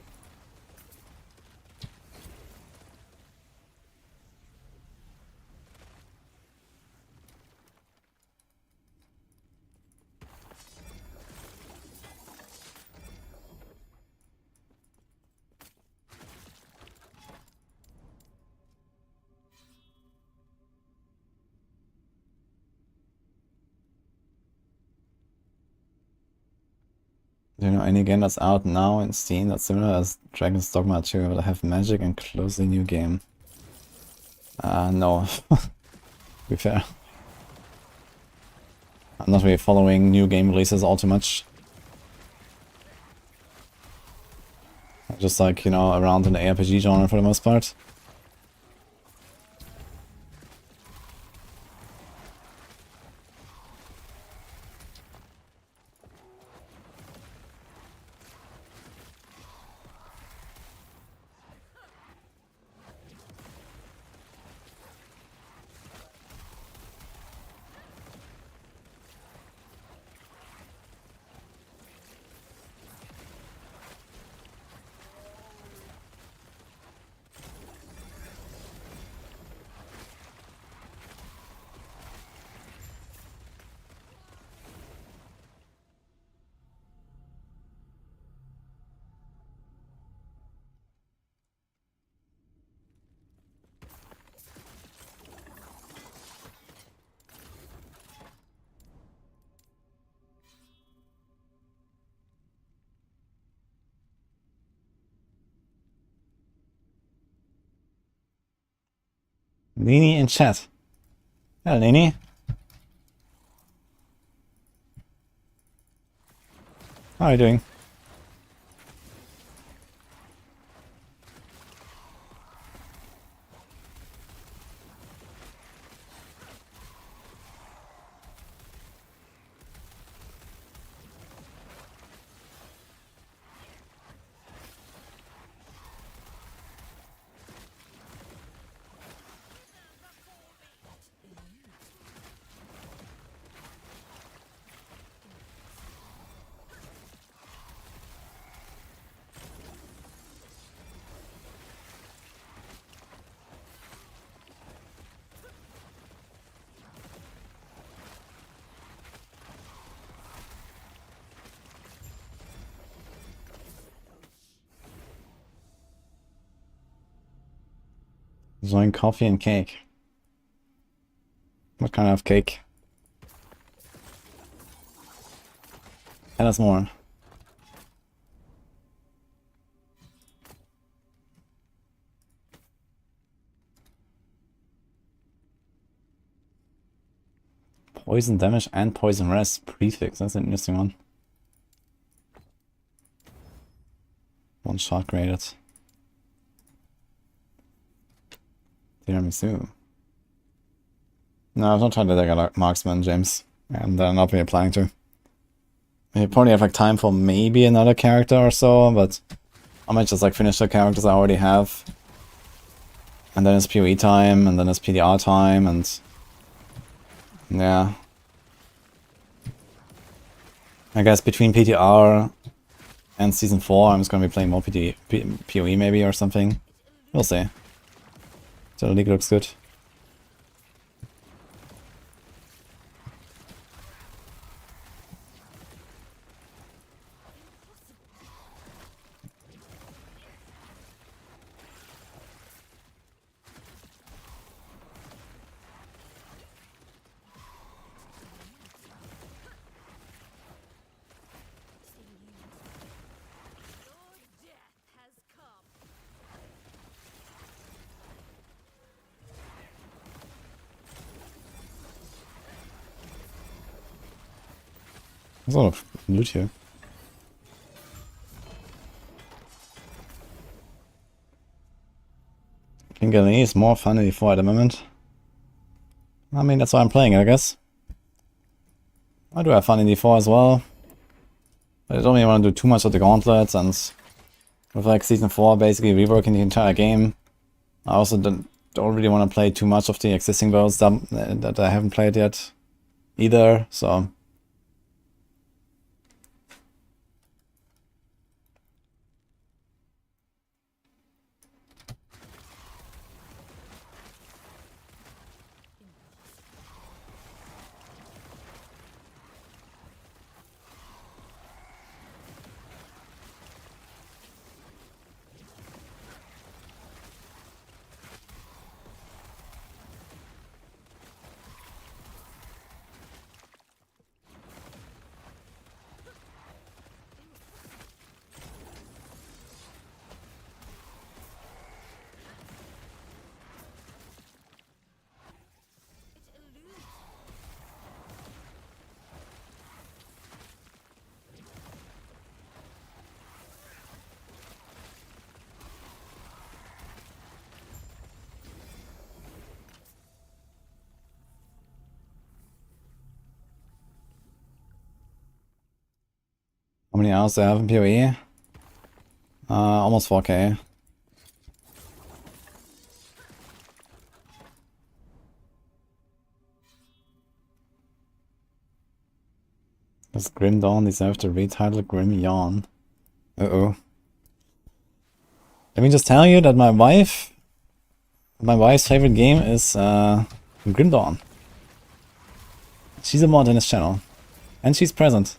Do you know any game that's out now in Steam that's similar as Dragon's Dogma 2 but have magic and closely new game? No. To be fair. I'm not really following new game releases all too much. I'm just like, you know, around in the ARPG genre for the most part. Nini in chat. Hello, Nini. How are you doing? Enjoying coffee and cake. What kind of cake? Tell us more. Poison damage and poison rest prefix. That's an interesting one. One shot graded. Tiramisu. No, I've not tried to take a marksman, James. And not really planning to. I probably have like time for maybe another character or so, but I might just like finish the characters I already have. And then it's PoE time, and then it's PDR time, and yeah. I guess between PTR and Season 4 I'm just gonna be playing more PoE maybe or something. We'll see. So the league looks good. There's a lot of loot here. Kingali is more fun than before at the moment. I mean, that's why I'm playing it, I guess. I do have fun in D4 as well. But I don't really want to do too much of the gauntlets, and with like Season 4 basically reworking the entire game, I also don't really want to play too much of the existing builds that I haven't played yet either, so... How many hours do I have in PoE? Almost 4k. Does Grim Dawn deserve the retitle Grim Yawn? Uh-oh. Let me just tell you that my wife's favorite game is Grim Dawn. She's a mod in this channel. And she's present.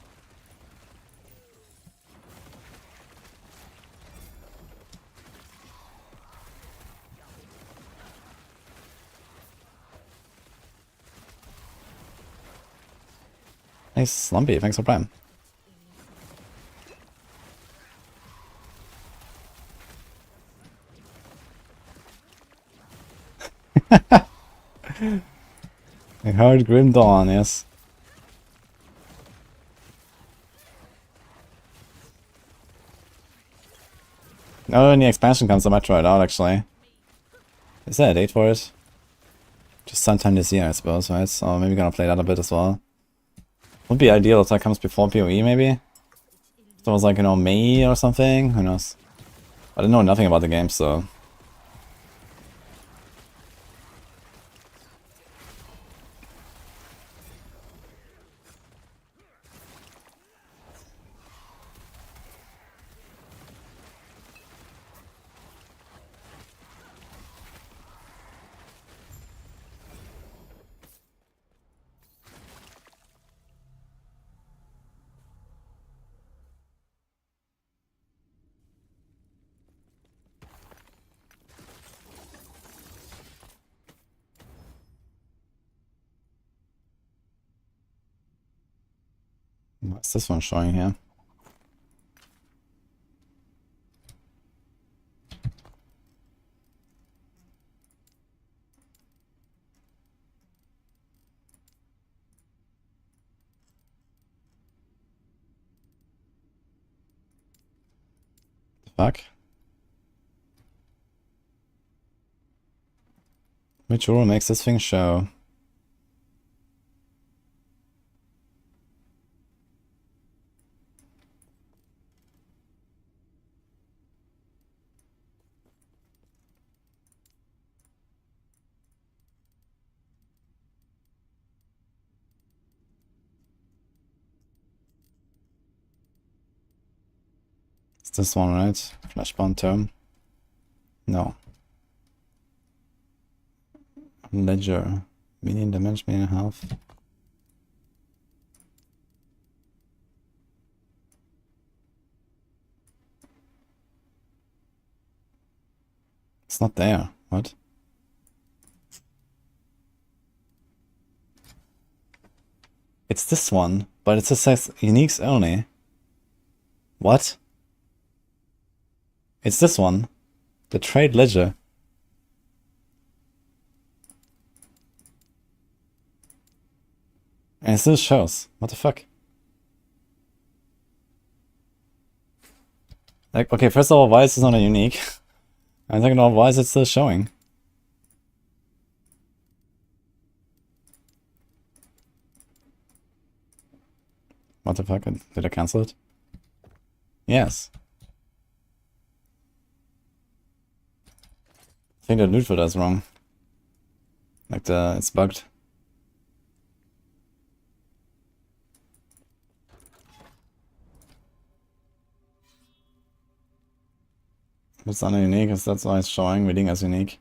Nice, Slumpy, thanks for Prime. I heard Grim Dawn, yes. No, when the expansion comes, I might try it out, actually. Is there a date for it? Just sometime this year, I suppose, right? So maybe gonna play that a bit as well. Would be ideal if that comes before PoE, maybe? If it was like, you know, May or something? Who knows? I don't know nothing about the game, so... What's this one showing here? The fuck? Which rule makes this thing show? It's this one, right? Flashbound term? No. Ledger. Medium damage, medium health. It's not there. What? It's this one, but it just says uniques only. What? It's this one. The trade ledger. And it still shows. What the fuck? Like, okay, first of all, why is this not a unique? And second of all, why is it still showing? What the fuck? Did I cancel it? Yes. I think the loot filter is wrong. Like it's bugged. It's not unique, that's why it's showing reading as unique.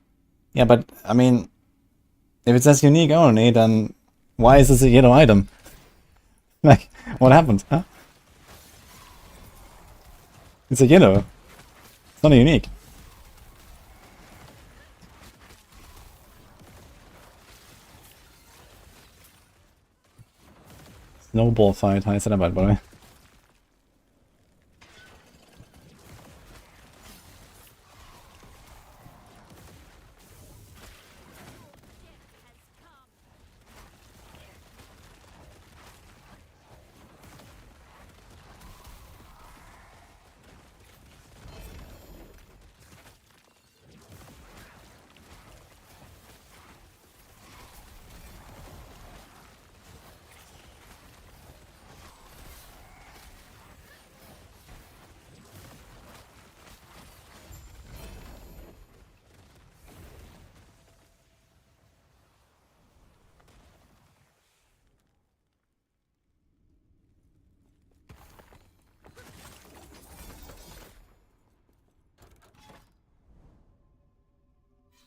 Yeah, but I mean, if it says unique only, then why is this a yellow item? Like, what happened? Huh? It's a yellow. It's not a unique. Snowball fight. Hi, Cinnabar, by the way.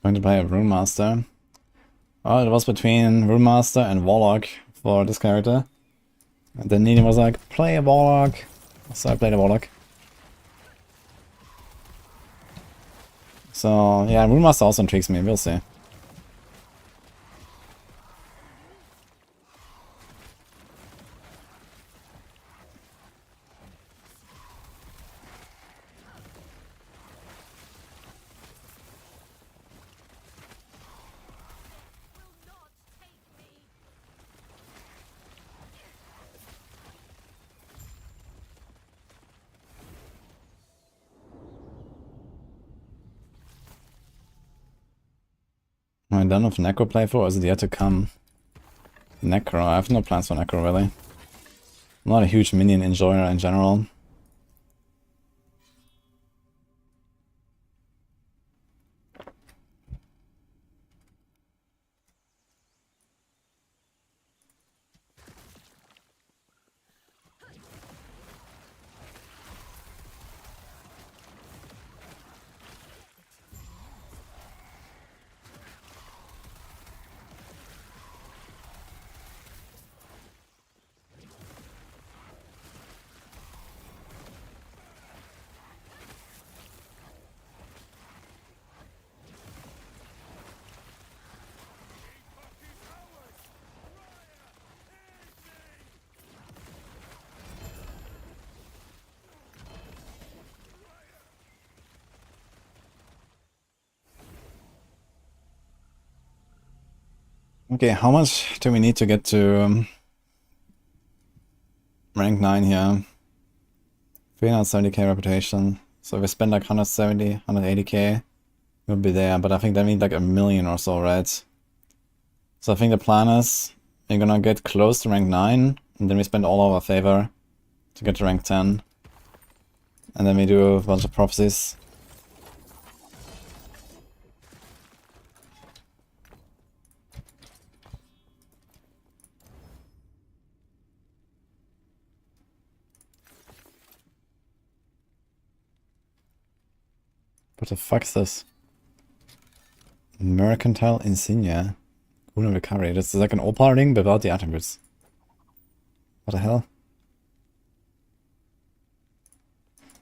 Going to play a Rune Master. Oh, it was between Rune Master and Warlock for this character. And then Nini was like, play a Warlock. So I played a Warlock. So yeah, Rune Master also intrigues me, we'll see. Am I done with Necro playthrough or is it yet to come? Necro, I have no plans for Necro really. I'm not a huge minion enjoyer in general. Okay, how much do we need to get to rank 9 here? 370k reputation. So if we spend like 170, 180k, we'll be there. But I think that means like 1,000,000 or so, right? So I think the plan is we're gonna get close to rank 9, and then we spend all our favor to get to rank 10. And then we do a bunch of prophecies. What the fuck is this? Mercantile Insignia. Rune Recovery. This is like an opal ring without the attributes. What the hell?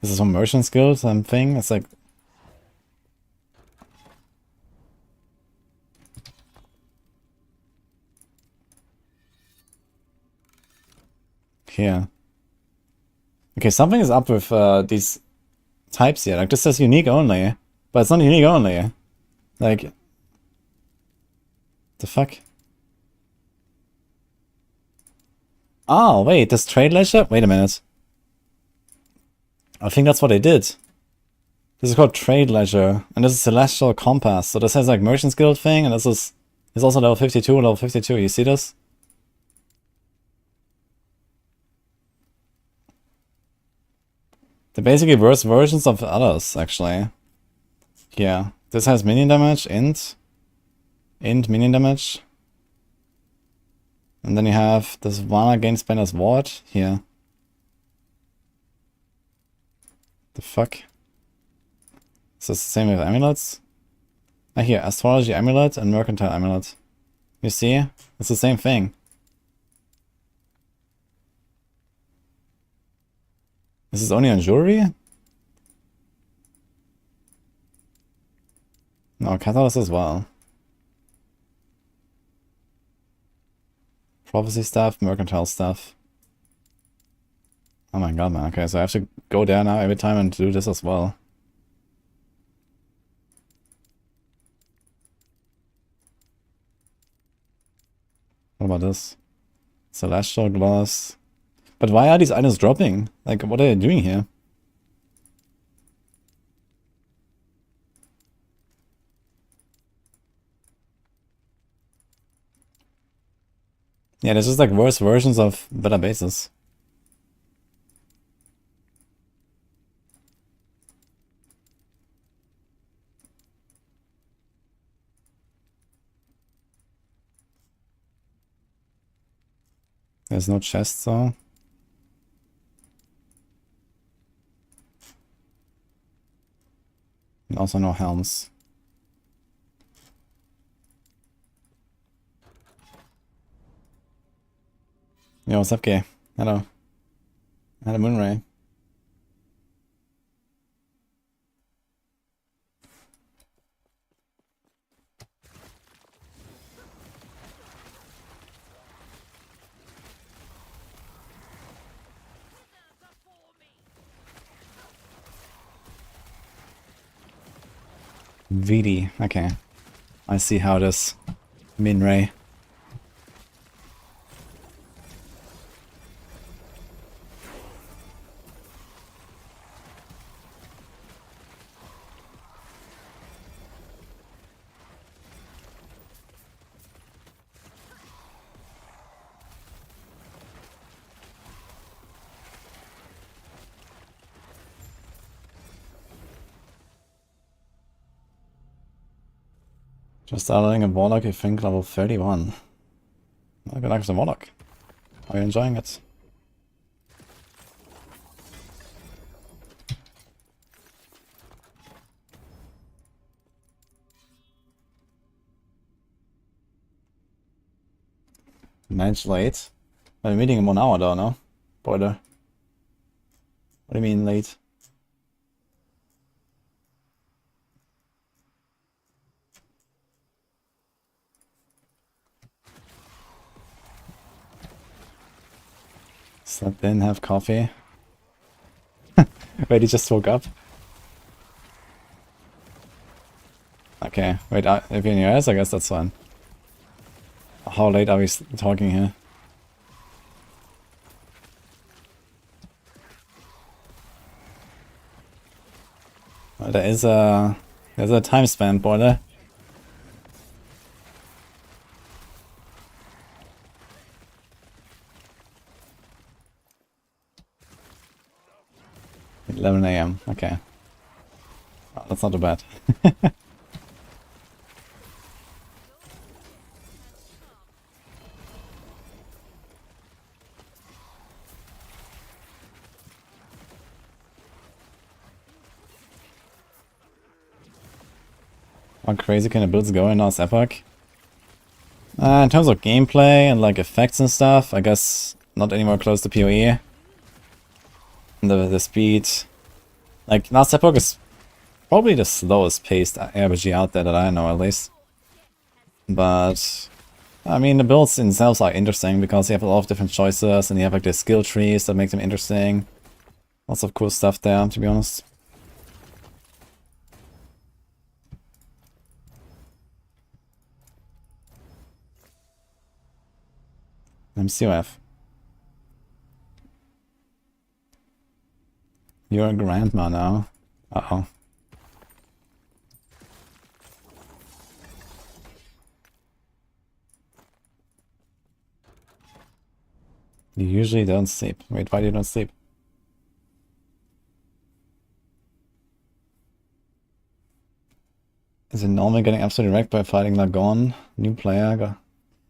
This is some merchant skill, something. It's like... Here. Okay, something is up with these types here. Like, this says unique only. But it's not unique only. Like... The fuck? Oh, wait, this trade ledger? Wait a minute. I think that's what they did. This is called Trade Ledger, and this is Celestial Compass. So this has like Merchant's Guild thing, and this is also level 52, level 52. You see this? They're basically worse versions of others, actually. Yeah, this has minion damage, int minion damage. And then you have this one against Spender's Ward here. The fuck? Is this the same with amulets? Ah, here, Astrology Amulet and Mercantile Amulet. You see? It's the same thing. Is this only on jewelry? No, Catalyst as well. Prophecy stuff, Mercantile stuff. Oh my god, man. Okay, so I have to go there now every time and do this as well. What about this? Celestial Gloss. But why are these items dropping? Like, what are they doing here? Yeah, there's just like worse versions of better bases. There's no chest, though. And also no helms. Yo, what's up, Gay? Hello. Hello, Moonray. VD, okay. I see how it is. Minray. Just starting a Warlock, I think, level 31. Well, good luck with the Warlock. Are you enjoying it? Managed late. I'm meeting in 1 hour though, no? Boiler. What do you mean late? Slept in, have coffee. Wait, he just woke up? Okay, wait, if you're in your eyes, I guess that's fine. How late are we talking here? Well, there's a time span, Boiler. At 11 AM, okay. Oh, that's not too bad. How crazy can the builds go in this Epoch? In terms of gameplay and like effects and stuff, I guess not anymore close to PoE. And the speed. Like, last Epoch is probably the slowest paced RPG out there that I know, at least. But I mean, the builds themselves are interesting because you have a lot of different choices and you have like the skill trees that make them interesting. Lots of cool stuff there, to be honest. MCOF. You're a grandma now. Uh-oh. You usually don't sleep. Wait, why do you don't sleep? Is it normally getting absolutely wrecked by fighting Lagon? New player?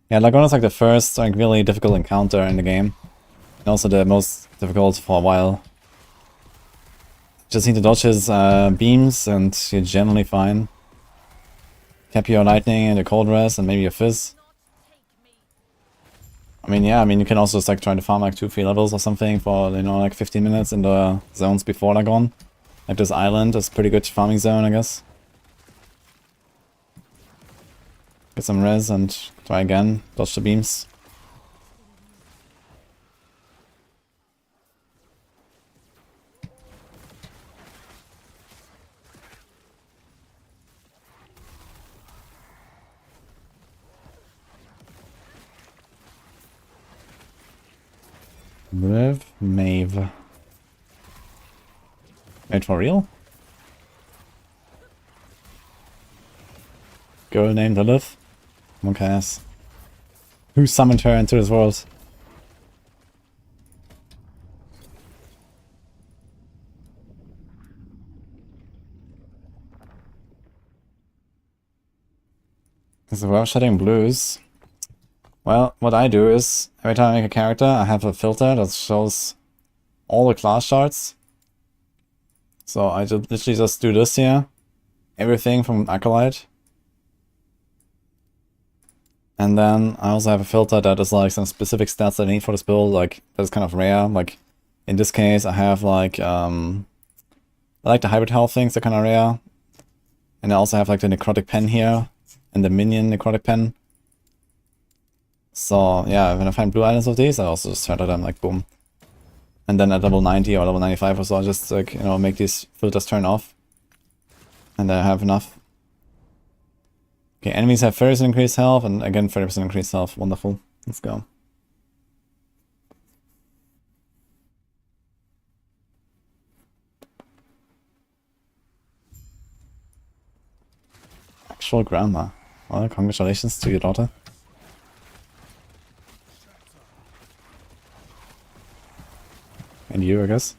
Yeah, Lagon is like the first like really difficult encounter in the game. And also the most difficult for a while. Just need to dodge his beams and you're generally fine. Cap your lightning and your cold rest and maybe your fizz. I mean, yeah, you can also just like try to farm like 2-3 levels or something for, you know, like 15 minutes in the zones before Lagon. Like this island is pretty good farming zone, I guess. Get some res and try again, dodge the beams. Live, Mave. Wait, for real? Girl named Lilith? Monk ass. Who summoned her into this world? Is the world shedding blues? Well, what I do is, every time I make a character, I have a filter that shows all the class charts. So I just literally just do this here. Everything from Acolyte. And then I also have a filter that is like some specific stats that I need for this build, like that's kind of rare. Like in this case I have like I like the hybrid health things, they're kind of rare. And I also have like the necrotic pen here and the minion necrotic pen. So yeah, when I find blue items of these, I also just filter them like boom. And then at level 90 or level 95 or so, I just like, you know, make these filters turn off. And then I have enough. Okay, enemies have 30% increased health, and again 30% increased health. Wonderful. Let's go. Actual grandma. Well, congratulations to your daughter. And you, I guess.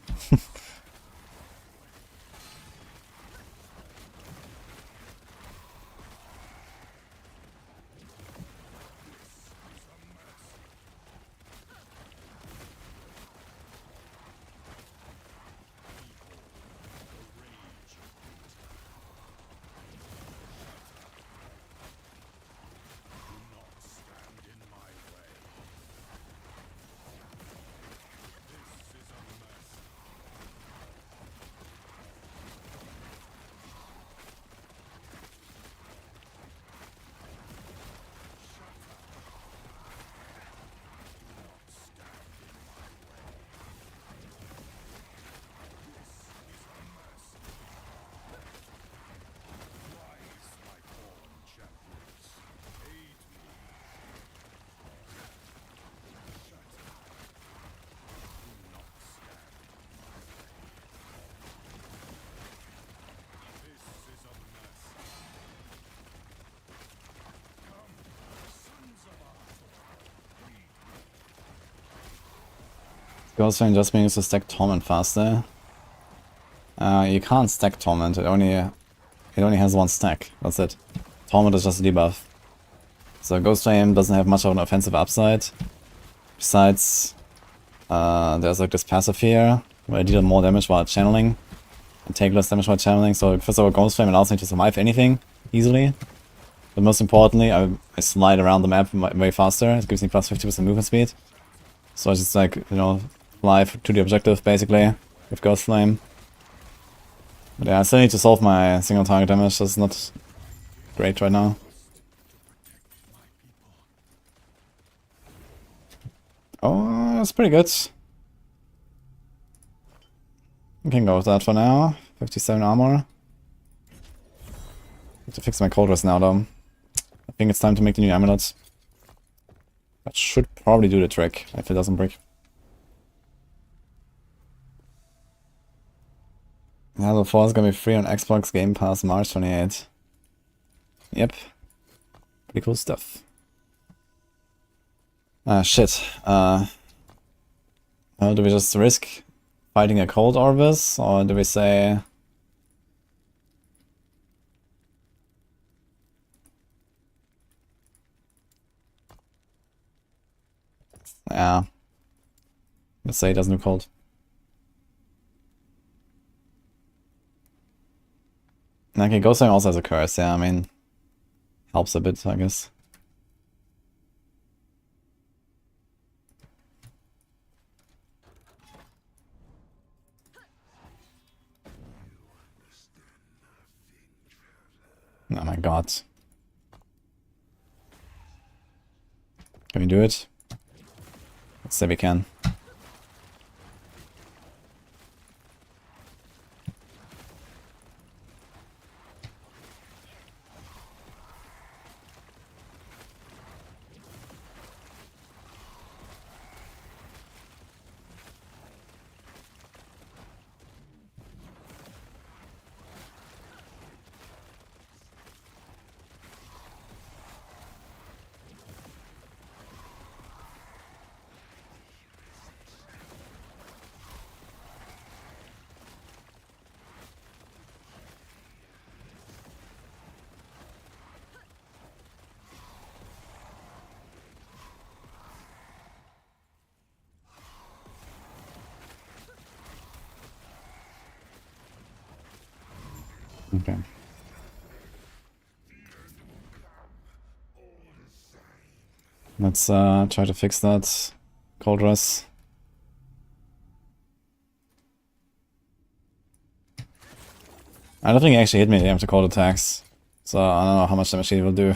Ghostfang just means to stack Torment faster. You can't stack Torment, it only has one stack, that's it. Torment is just a debuff. So Ghostflame doesn't have much of an offensive upside. Besides, there's like this passive here, where I deal more damage while channeling, and take less damage while channeling, so first of all Ghostflame allows me to survive anything, easily. But most importantly, I slide around the map way faster, it gives me plus 50% movement speed. So I just like, you know, fly to the objective basically, with Ghostflame. But yeah, I still need to solve my single target damage, that's not great right now. Oh, that's pretty good. I can go with that for now. 57 armor. Have to fix my cold rest now though. I think it's time to make the new amulet. That should probably do the trick, if it doesn't break. Halo 4 is gonna be free on Xbox Game Pass March 28. Yep. Pretty cool stuff. Ah, shit. Do we just risk fighting a cold Orbis, or do we say... Yeah. Let's say he doesn't do cold. Okay, Ghost Ring also has a curse, yeah, I mean... Helps a bit, I guess. Oh my god. Can we do it? Let's say we can. Okay. Let's try to fix that cold rush. I don't think he actually hit me after cold attacks, so I don't know how much damage he will do.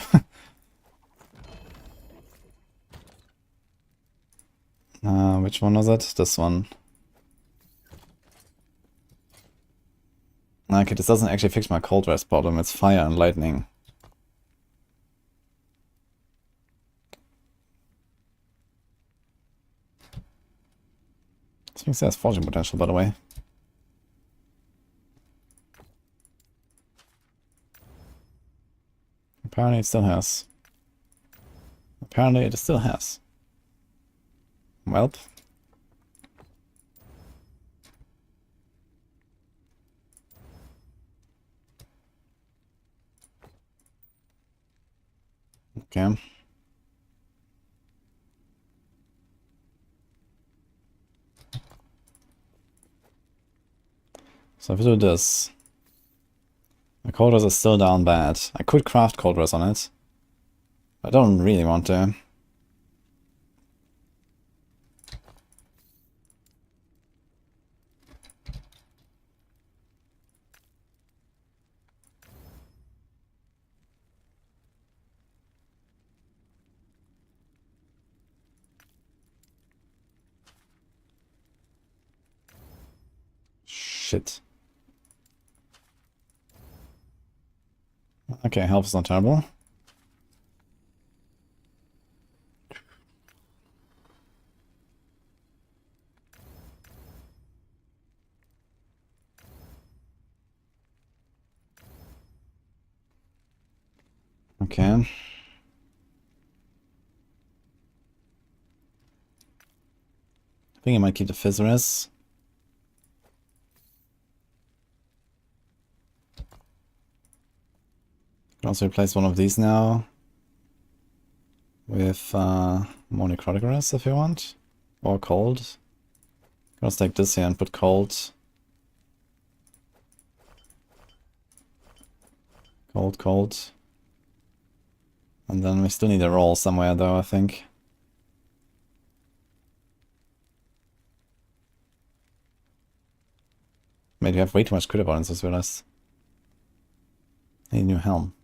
Which one was it? This one. Okay, this doesn't actually fix my cold rest problem, it's fire and lightning. This thing says forging potential, by the way. Apparently it still has. Apparently it still has. Welp. Okay. So if we do this, the cold rest is still down bad. I could craft cold rest on it. I don't really want to. Shit. Okay, health is not terrible. Okay. I think I might keep the Fizz. Can also replace one of these now with more Necrotic Rest if you want. Or cold. Let's take this here and put cold. Cold, cold. And then we still need a roll somewhere though, I think. Maybe we have way too much crit avoidance, I just realized. Need a new helm.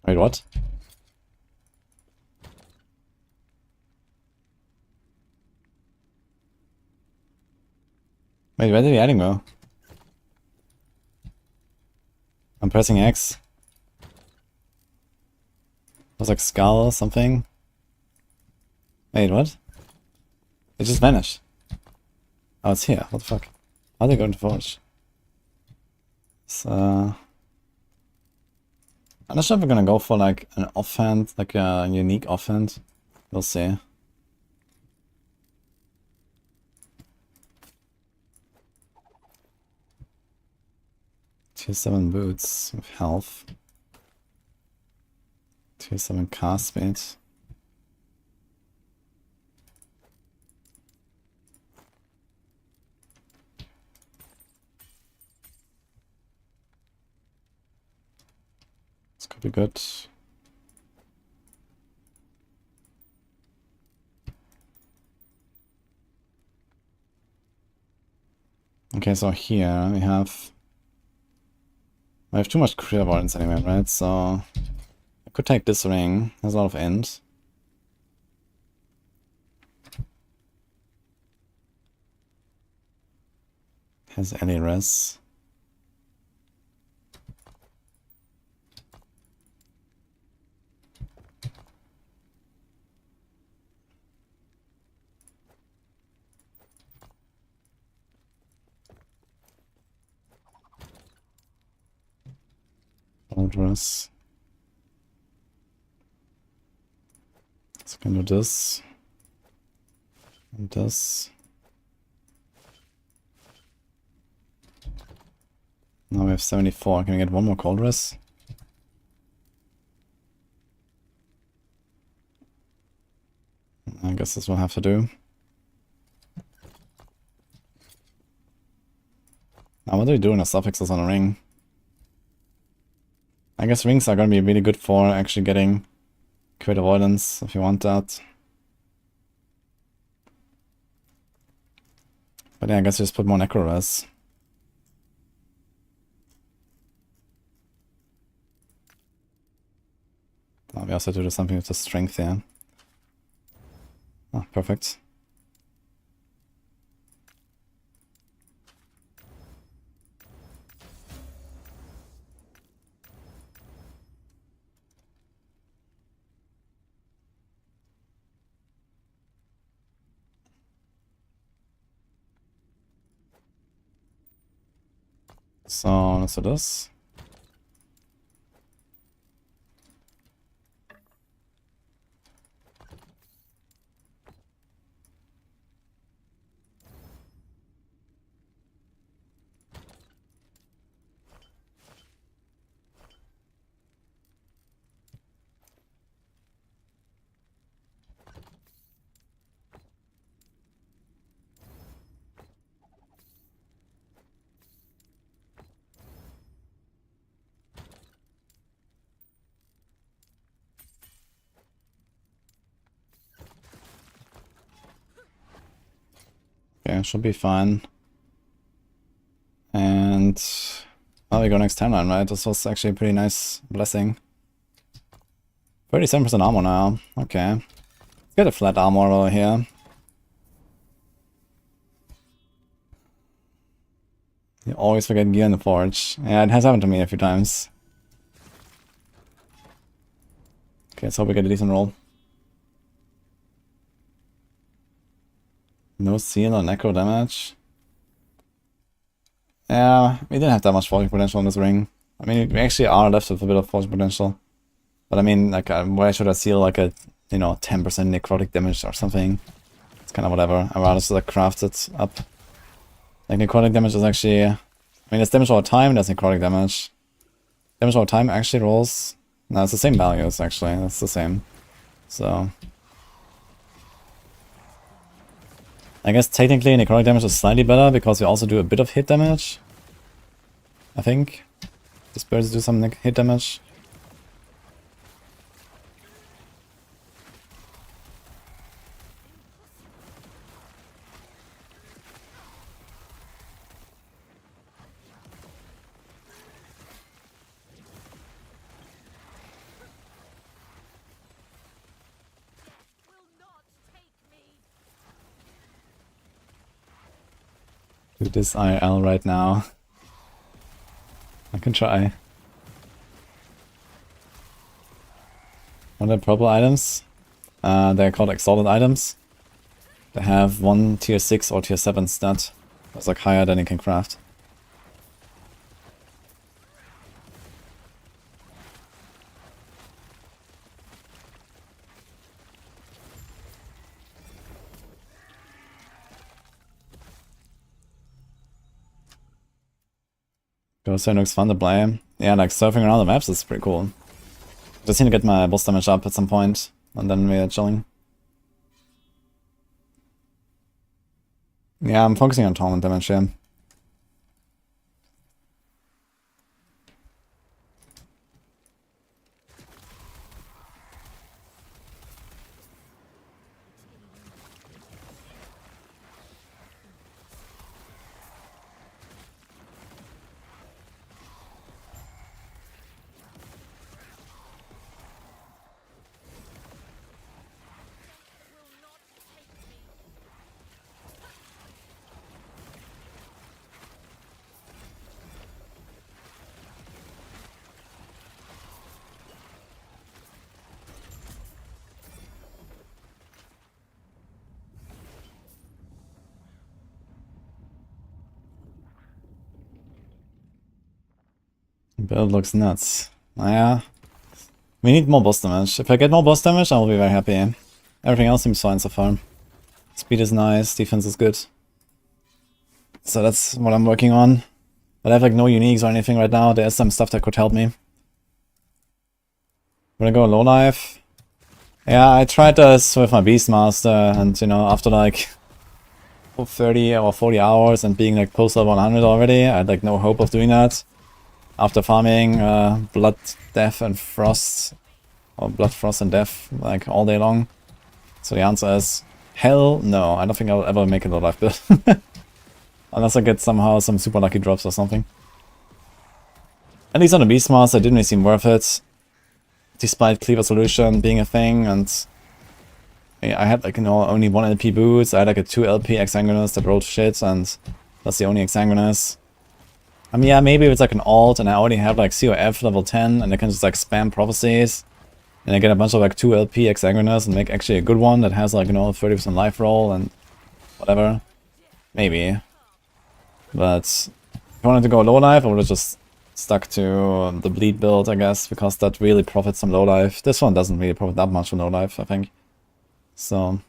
Wait, what? Wait, where did the item go? I'm pressing X. It was like skull or something. Wait, what? It just vanished. Oh, it's here. What the fuck? How are they going to Forge? So... I'm not sure if we're gonna go for like an offhand, like a unique offhand. We'll see. Tier 7 boots with health. Tier 7 cast speed. This could be good. Okay, so here we have too much crit avoidance anyway, right? So I could take this ring. There's a lot of end. Has any res. Res. So I can do this. And this. Now we have 74. Can we get one more cold res? I guess this will have to do. Now what do we do in the suffixes on a ring? I guess rings are going to be really good for actually getting crit avoidance if you want that. But yeah, I guess just put more necro res. Oh, we also do something with the strength here. Oh, perfect. So let's do this. Okay, should be fine. And well, we go next timeline, right? This was actually a pretty nice blessing. 37% armor now. Okay. Let's get a flat armor over here. You always forget gear in the forge. Yeah, it has happened to me a few times. Okay, let's hope we get a decent roll. No seal or necro damage. Yeah, we didn't have that much forging potential in this ring. I mean, we actually are left with a bit of forging potential. But I mean, like, why should I seal like a, 10% necrotic damage or something? It's kind of whatever. I'd rather just like craft it up. Like, necrotic damage is actually... I mean, it's damage over time, that's necrotic damage. Damage over time actually rolls... No, it's the same values, actually. That's the same. So... I guess technically necrotic damage is slightly better because we also do a bit of hit damage. I think. The spirits do some hit damage. do this IRL right now. I can try. What are purple items? They're called exalted items. They have one tier 6 or tier 7 stat. That's like higher than you can craft. Ghost Train looks fun to play. Yeah, like surfing around the maps is pretty cool. Just need to get my boss damage up at some point, and then we're chilling. Yeah, I'm focusing on torment damage here. Build looks nuts. Yeah. We need more boss damage. If I get more boss damage, I will be very happy. Everything else seems fine so far. Speed is nice, defense is good. So that's what I'm working on. But I have like no uniques or anything right now. There's some stuff that could help me. I'm gonna go low life. Yeah, I tried this with my Beastmaster, and you know, after like 30 or 40 hours and being like post level 100 already, I had like no hope of doing that. After farming Blood, Death and Frost, or Blood, Frost and Death, like all day long. So the answer is hell no. I don't think I'll ever make a low life build. Unless I get somehow some super lucky drops or something. At least on the Beastmaster, it didn't really seem worth it. Despite Cleaver Solution being a thing, and I had like, you know, only 1 LP boots. I had like a 2 LP Exsanguinous that rolled shit, and that's the only Exsanguinous. I mean, yeah, maybe it's like an alt, and I already have like COF level 10, and I can just like spam prophecies, and I get a bunch of like 2 LP Exsanguinous and make actually a good one that has like, you know, 30% life roll and whatever. Maybe. But if I wanted to go low life, I would have just stuck to the bleed build, I guess, because that really profits from low life. This one doesn't really profit that much from low life, I think. So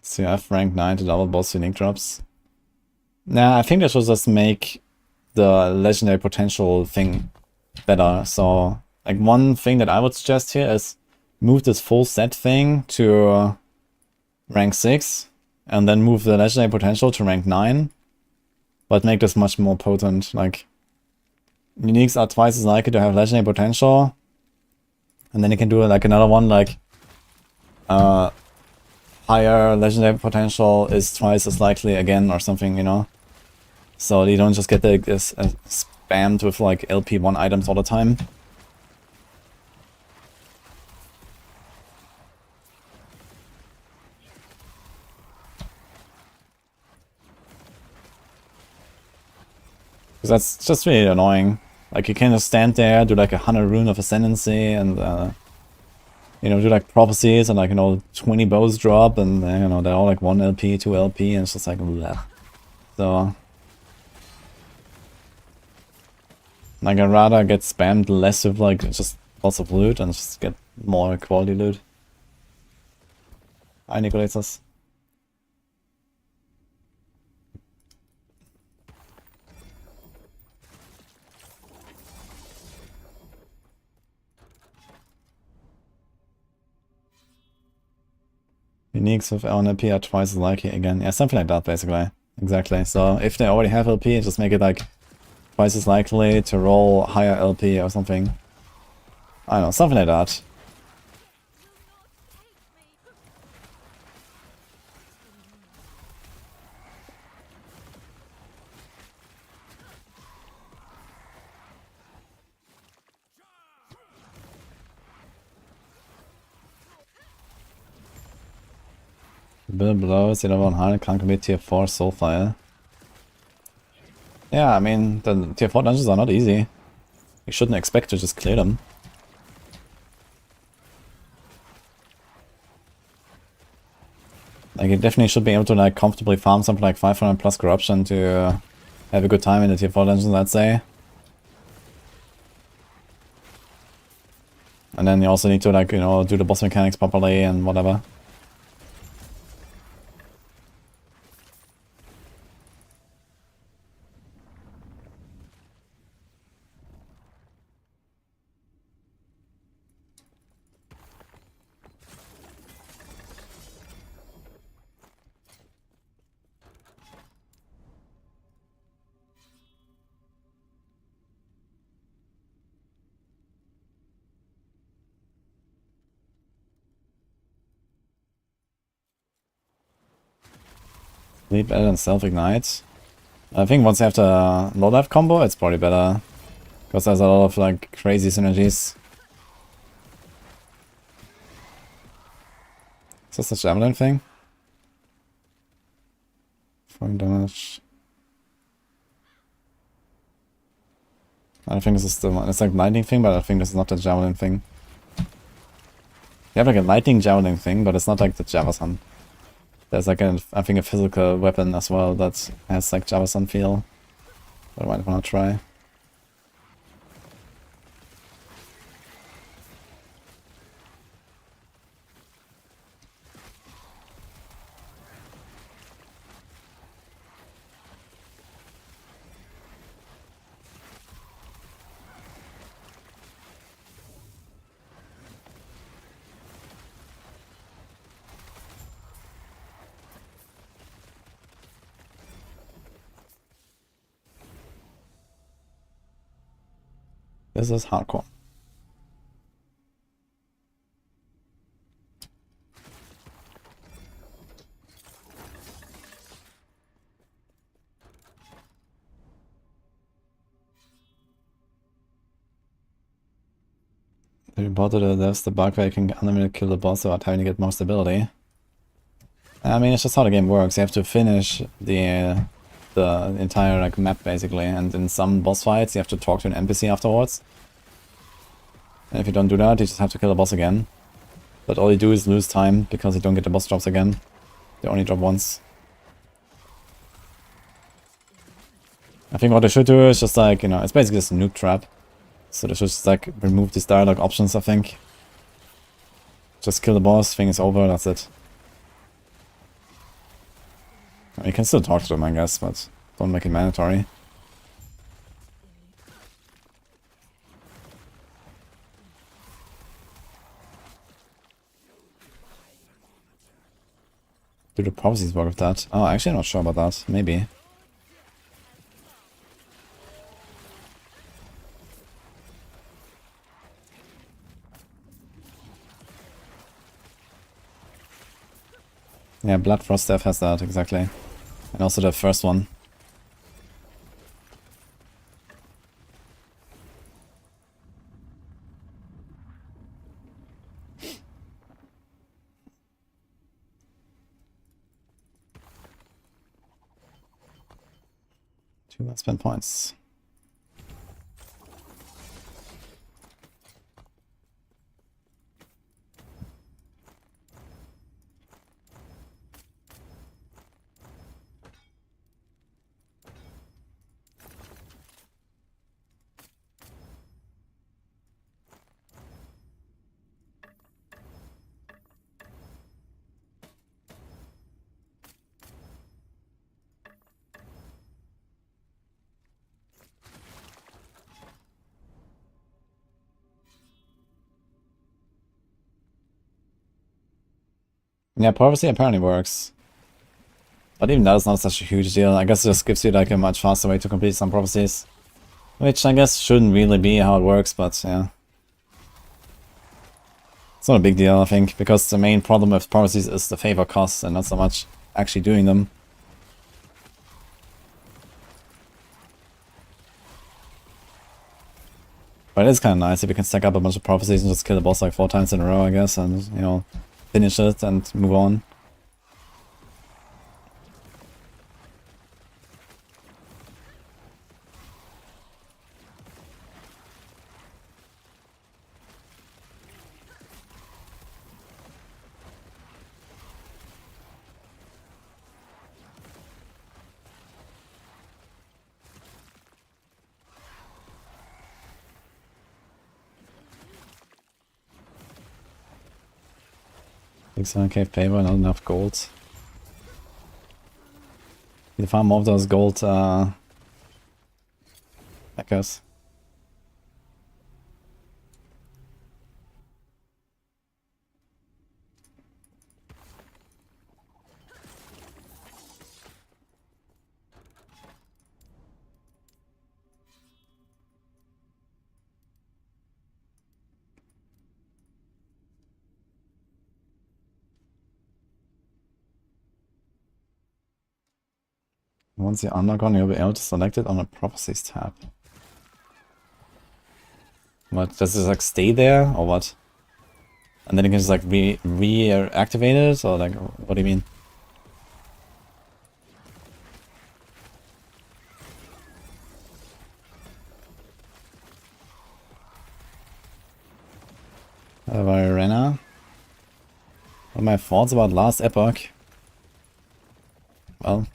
CF rank 9 to double boss unique drops. Nah, I think they should just make the legendary potential thing better. So, like, one thing that I would suggest here is move this full set thing to rank 6, and then move the legendary potential to rank 9, but make this much more potent. Like, uniques are twice as likely to have legendary potential, and then you can do like another one, like higher legendary potential is twice as likely again or something, you know? So you don't just get like this spammed with like LP1 items all the time. Because that's just really annoying. Like, you can just stand there, do like 100 Rune of Ascendancy, and you know, do like prophecies, and like, you know, 20 bows drop, and you know, they're all like 1 LP, 2 LP, and it's just like, bleh. So like, I'd rather get spammed less with like just lots of loot and just get more quality loot. Hi, Nicoletus. Uniques with LP are twice as likely again. Yeah, something like that, basically. Exactly. So if they already have LP, just make it like twice as likely to roll higher LP or something. I don't know, something like that. Bill blows, you know, on high, can't commit tier 4 Soulfire. Yeah, I mean, the tier 4 dungeons are not easy. You shouldn't expect to just clear them. Like, you definitely should be able to, like, comfortably farm something like 500 plus corruption to have a good time in the tier 4 dungeons, I'd say. And then you also need to, like, you know, do the boss mechanics properly and whatever. Sleep better than self-ignite. I think once you have the low life combo, it's probably better. Because there's a lot of, like, crazy synergies. Is this the javelin thing? 4 damage. I think this is the one. It's like lightning thing, but I think this is not the javelin thing. You have like a lightning javelin thing, but it's not like the Javasan. There's like a, I think, a physical weapon as well that has like Javasan feel. But I might want to try. This is hardcore. They reported that there's the bug where you can unlimited kill the boss without having to get more stability. I mean, it's just how the game works. You have to finish the entire like map basically, and in some boss fights you have to talk to an NPC afterwards. And if you don't do that, you just have to kill the boss again. But all you do is lose time because you don't get the boss drops again. They only drop once. I think what they should do is just like, you know, it's basically just a nuke trap. So they should just like remove these dialogue options, I think. Just kill the boss, thing is over, that's it. You can still talk to them, I guess, but don't make it mandatory. Do the prophecies work with that? Oh, actually I'm not sure about that. Maybe. Yeah, Blood Frost Staff has that, exactly. And also the first one. Two last spend points. Yeah, prophecy apparently works. But even that is not such a huge deal. I guess it just gives you like a much faster way to complete some prophecies. Which I guess shouldn't really be how it works, but yeah. It's not a big deal, I think, because the main problem with prophecies is the favor cost and not so much actually doing them. But it is kind of nice if you can stack up a bunch of prophecies and just kill the boss like 4 times in a row, I guess, and, you know, finish it and move on. 600k favor, not enough gold. You farm more of those gold echoes. Once you're undergone, you'll be able to select it on the Prophecies tab. What, does it like stay there, or what? And then you can just like reactivate it, or like, what do you mean? Arena. What are my thoughts about last Epoch? Well,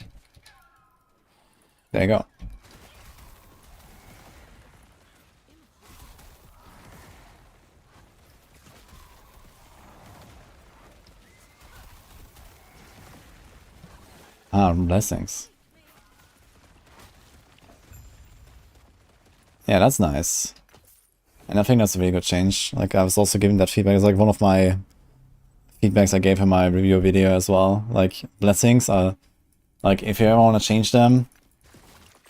there you go. Ah, blessings. Yeah, that's nice. And I think that's a really good change. Like, I was also giving that feedback. It's like one of my feedbacks I gave in my review video as well. Like, blessings are, like, if you ever want to change them,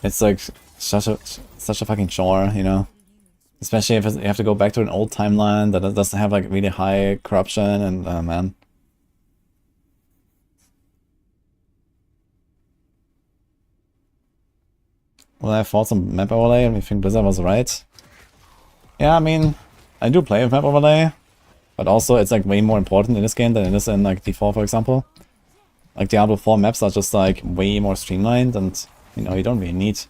it's like such a fucking chore, you know? Especially if you have to go back to an old timeline that doesn't have like really high corruption, and man. Well, I thought some map overlay, and we think Blizzard was right. Yeah, I mean, I do play with map overlay, but also it's like way more important in this game than it is in like D4, for example. Like Diablo 4 maps are just like way more streamlined, and you know, you don't really need to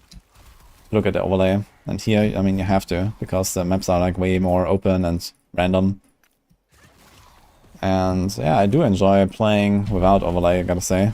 look at the overlay. And here, I mean, you have to, because the maps are like way more open and random. And yeah, I do enjoy playing without overlay, I gotta say.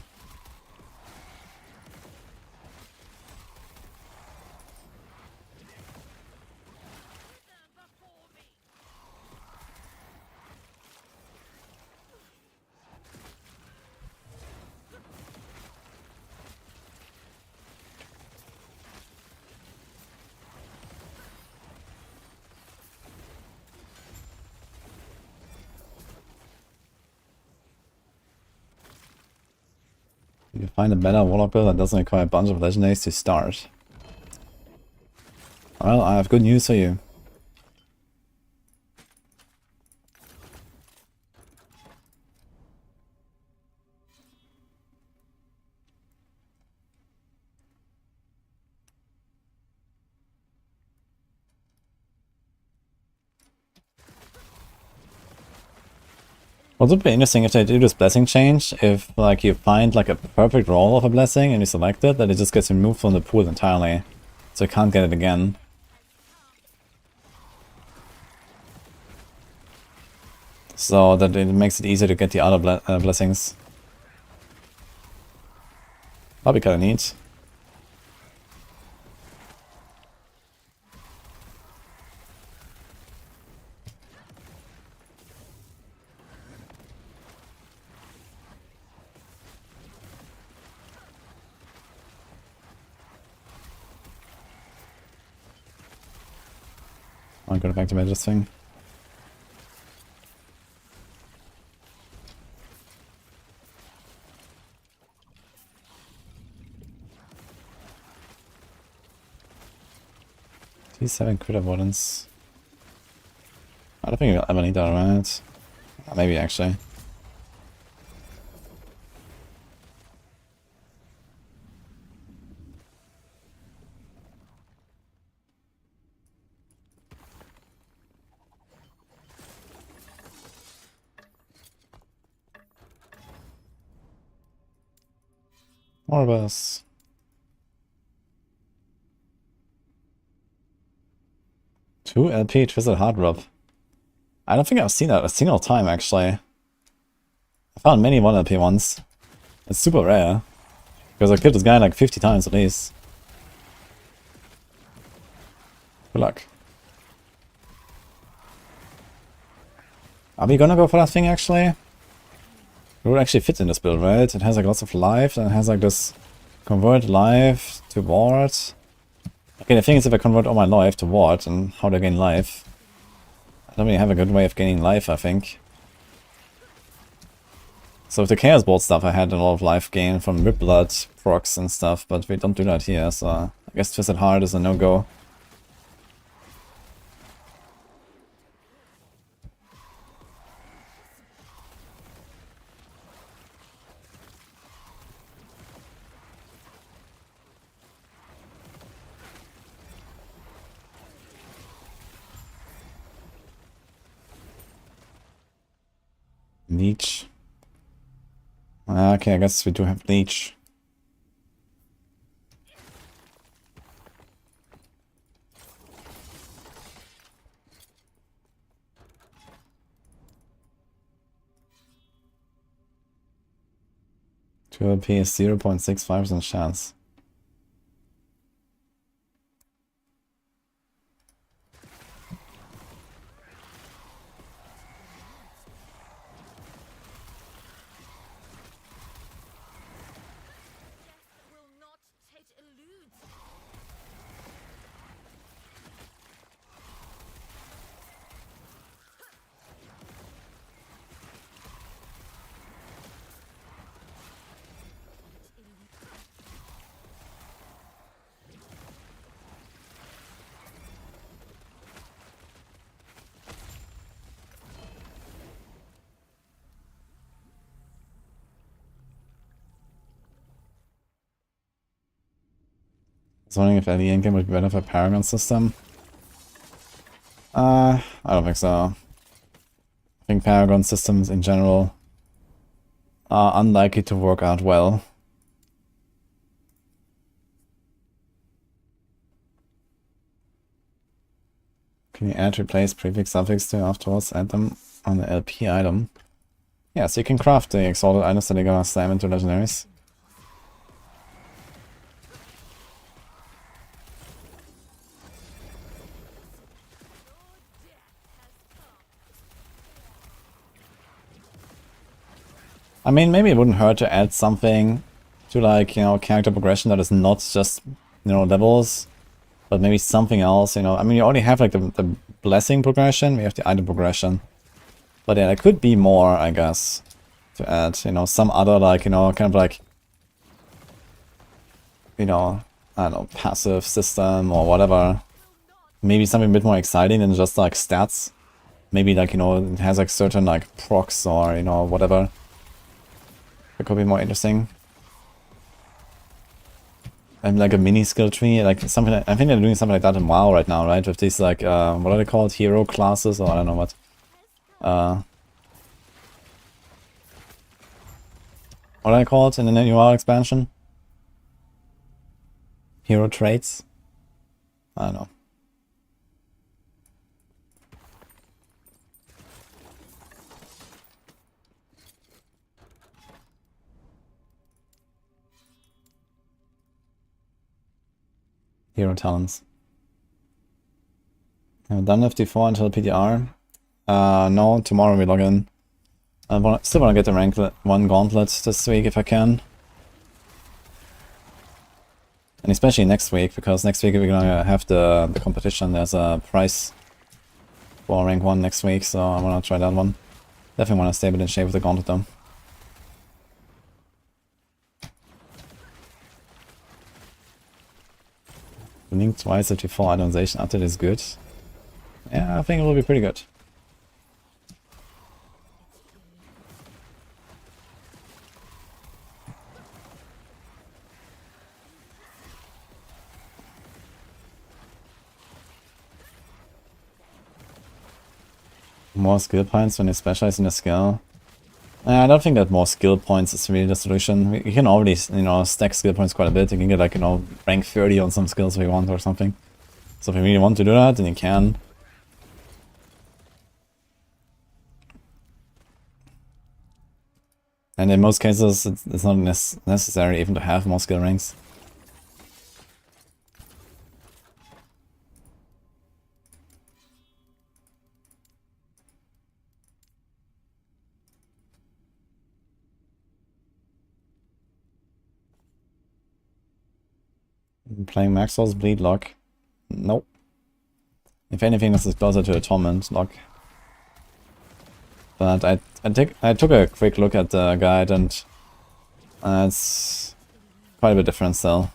You find a better Warlock build that doesn't require a bunch of legendaries to start. Well, I have good news for you. What would be interesting if they do this blessing change, if like you find like a perfect roll of a blessing and you select it, that it just gets removed from the pool entirely. So you can't get it again. So that it makes it easier to get the other blessings. That'd be kinda neat. I'm gonna activate this thing. T7 crit avoidance. I don't think we'll ever need that, right? Maybe actually. More of us. Two LP Twisted Hard Rub. I don't think I've seen that a single time actually. I found many 1 LP ones. It's super rare. Because I killed this guy like 50 times at least. Good luck. Are we gonna go for that thing actually? It would actually fit in this build, right? It has like lots of life, and it has like this convert life to ward. Okay, the thing is if I convert all my life to ward, and how do I gain life? I don't really have a good way of gaining life, I think. So with the Chaos Bolt stuff I had a lot of life gain from Rip Blood procs and stuff, but we don't do that here, so I guess Twisted Heart is a no-go. Leech. Okay, I guess we do have Leech. To LP is 0.65% chance. I was wondering if the Endgame would be better for a Paragon system. I don't think so. I think Paragon systems in general are unlikely to work out well. Can you add, replace, prefix, suffix to afterwards, add them on the LP item? Yeah, so you can craft the exalted items that are gonna slam into legendaries. I mean, maybe it wouldn't hurt to add something to, like, you know, character progression that is not just, you know, levels, but maybe something else, you know. I mean, you already have, like, the blessing progression, we have the item progression. But yeah, there could be more, I guess, to add, you know, some other, like, you know, kind of like, you know, I don't know, passive system or whatever. Maybe something a bit more exciting than just, like, stats. Maybe, like, you know, it has, like, certain, like, procs or, you know, whatever. It could be more interesting. And like a mini skill tree, like something. I think they're doing something like that in WoW right now, right? With these like what are they called? Hero classes, or I don't know what. What are they called in the new WoW expansion? Hero traits. I don't know. Hero talents. I've done FD4 until PDR. No, tomorrow we log in. I still want to get the rank 1 gauntlet this week if I can. And especially next week, because next week we're gonna have the competition. There's a prize for rank 1 next week, so I wanna try that one. Definitely wanna stay a bit in shape with the gauntlet though. Link twice FD4 itemization update is good. Yeah, I think it will be pretty good. More skill points when you specialize in a skill. I don't think that more skill points is really the solution. You can already, you know, stack skill points quite a bit. You can get like, you know, rank 30 on some skills if you want or something. So if you really want to do that, then you can. And in most cases, it's not necessary even to have more skill ranks. Playing Maxwell's Bleed Lock. Nope. If anything, this is closer to a Torment Lock. But I took a quick look at the guide, and it's quite a bit different still.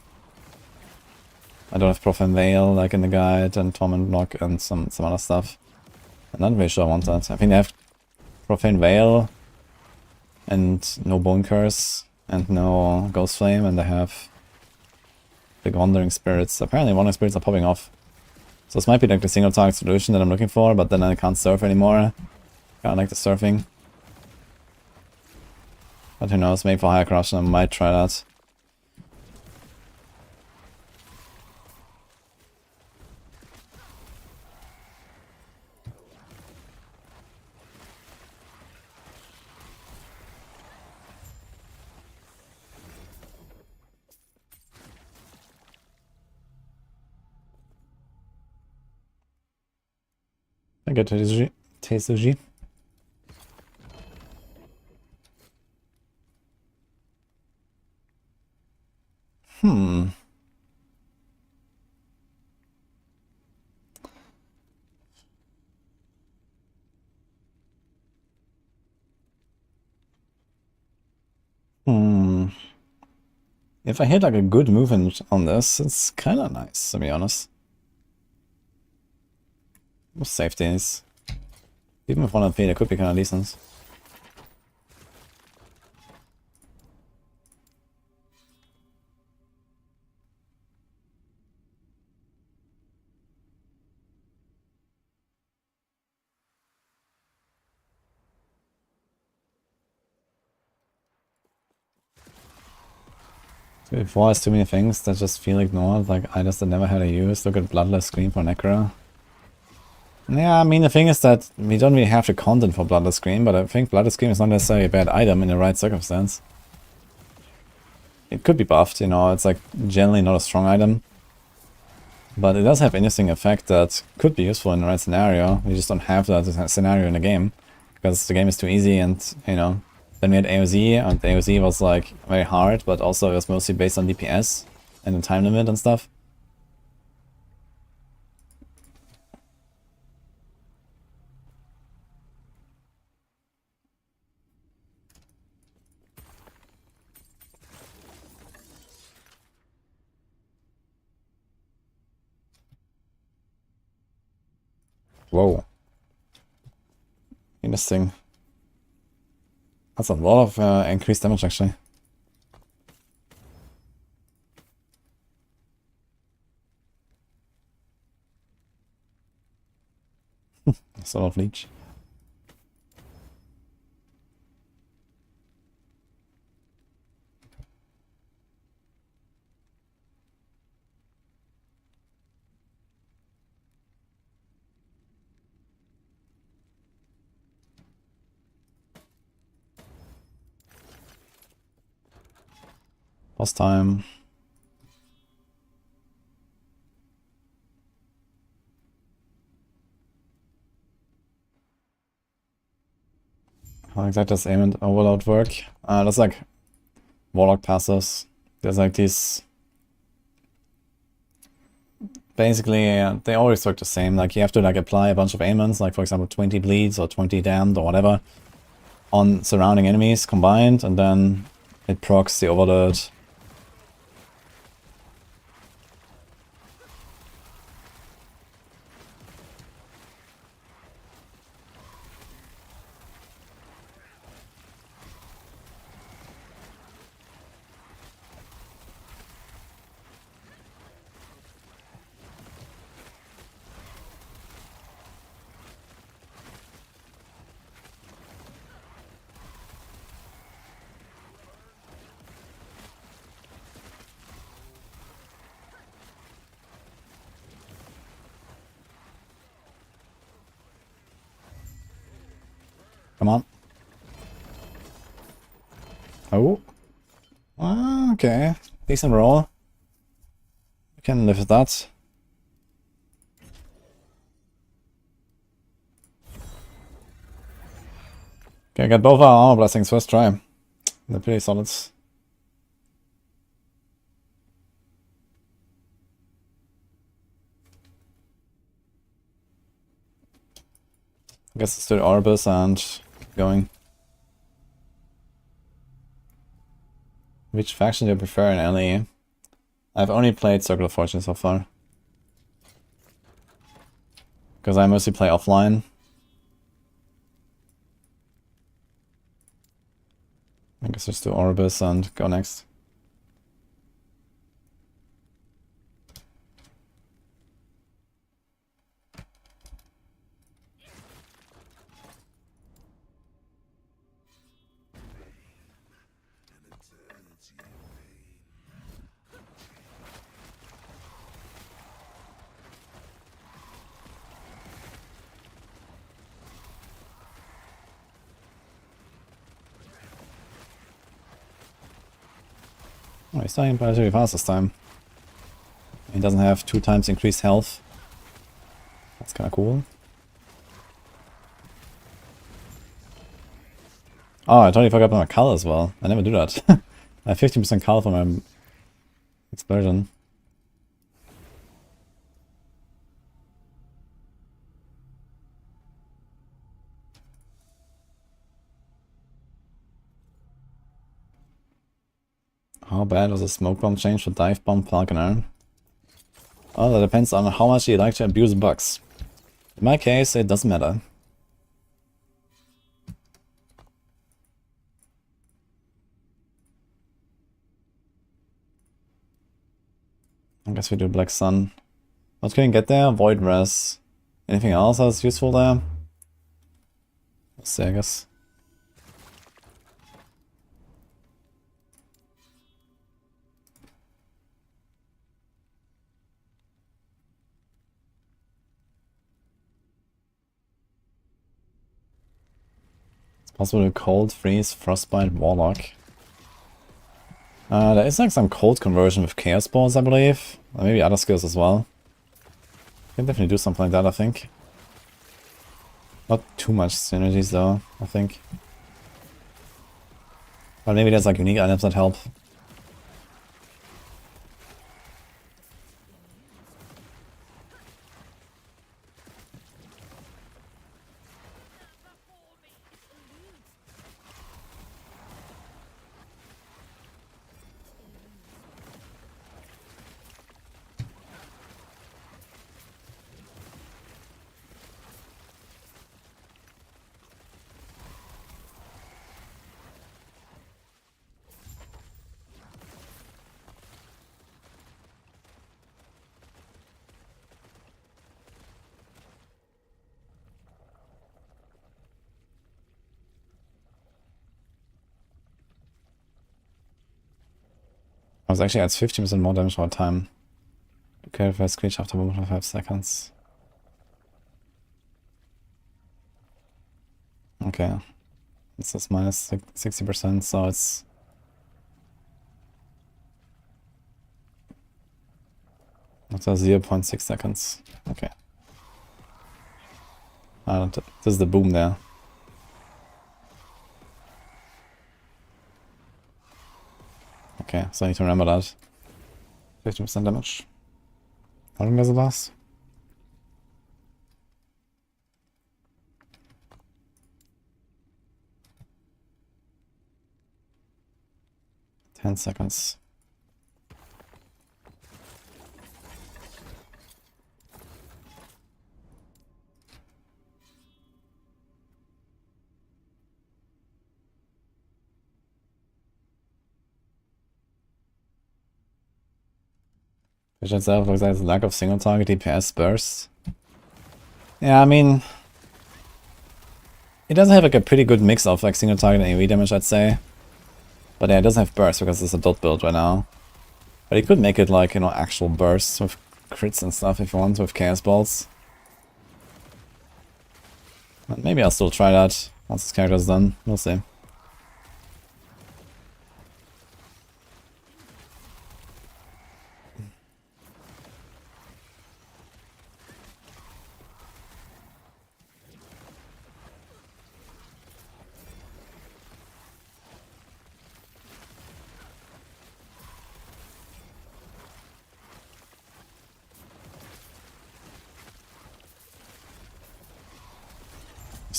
I don't have Profane Veil like in the guide, and Torment Lock, and some other stuff. I'm not really sure I want that. I think they have Profane Veil, and no Bone Curse, and no Ghost Flame, and they have big Wandering Spirits. Apparently Wandering Spirits are popping off. So this might be like the single target solution that I'm looking for, but then I can't surf anymore. Kinda like the surfing. But who knows, maybe for higher corruption I might try that. I get Teisuji. If I hit like a good movement on this, it's kinda nice, to be honest. With safeties. Even with 1 AP, it could be kinda decent. Before has too many things that just feel ignored, like items that never had a use. Look at Bloodless Scream for Necro. Yeah, I mean the thing is that we don't really have the content for Bloodless Scream, but I think Bloodless Scream is not necessarily a bad item in the right circumstance. It could be buffed, you know, it's like generally not a strong item. But it does have interesting effect that could be useful in the right scenario. We just don't have that scenario in the game. Because the game is too easy and, you know, then we had AOZ, and the AOZ was like very hard, but also it was mostly based on DPS and the time limit and stuff. Whoa. Interesting. That's a lot of increased damage actually. Sort of leech. Boss time. How exactly does aim and overload work? That's like Warlock passives. There's like these... Basically, they always work the same. Like you have to like apply a bunch of aimants, like for example 20 bleeds or 20 damned or whatever, on surrounding enemies combined, and then it procs the overload. Come on. Oh. Okay. Decent roll. We can live with that. Okay, got both our armor blessings first try. They're pretty solid. I guess let's do Orbis and keep going. Which faction do you prefer in LE? I've only played Circle of Fortune so far. Because I mostly play offline. I guess let's do Orbis and go next. Oh, he's dying pretty fast this time. He doesn't have 2 times increased health. That's kinda cool. Oh, I totally forgot about my color as well. I never do that. I have 15% color for my explosion. How bad was a smoke bomb change for dive bomb falconer? Oh, that depends on how much you like to abuse bugs. In my case, it doesn't matter. I guess we do Black Sun. What can we get there? Void Res. Anything else that's useful there? Let's see, I guess. It's possible to Cold, Freeze, Frostbite, Warlock. There is like some cold conversion with Chaos Balls, I believe. Or maybe other skills as well. Can definitely do something like that, I think. Not too much synergies though, I think. But maybe there's like unique items that help. I was actually at 50% more damage for time. Okay, first screech after 1.5 seconds. Okay. This is minus 60%, so it's... After 0.6 seconds. Okay. This is the boom there. Okay, so I need to remember that. 50% damage. How long does it last? Ten seconds. Which itself looks like lack of single target DPS bursts. Yeah, I mean... It does have like a pretty good mix of like single target and AoE damage, I'd say. But yeah, it doesn't have bursts because it's a dot build right now. But you could make it like, you know, actual bursts with crits and stuff if you want, with Chaos Balls. But maybe I'll still try that once this character is done. We'll see.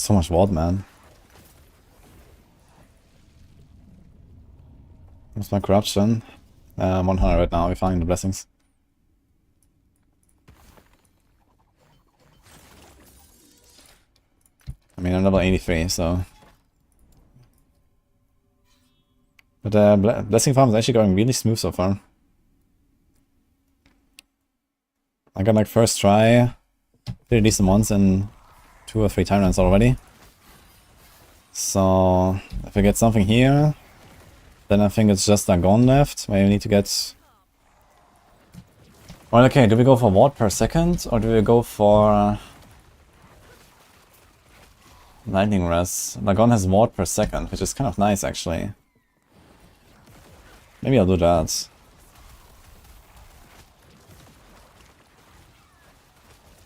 So much ward, man. What's my corruption? 100 right now, we're finding the blessings. I mean, I'm level 83, so... But blessing farm is actually going really smooth so far. I got like first try, pretty decent ones in 2 or 3 time runs already. So, if I get something here, then I think it's just a gone left. Maybe we need to get... Well, okay, do we go for ward per second, or do we go for... Lightning Res? Lagon has ward per second, which is kind of nice actually. Maybe I'll do that.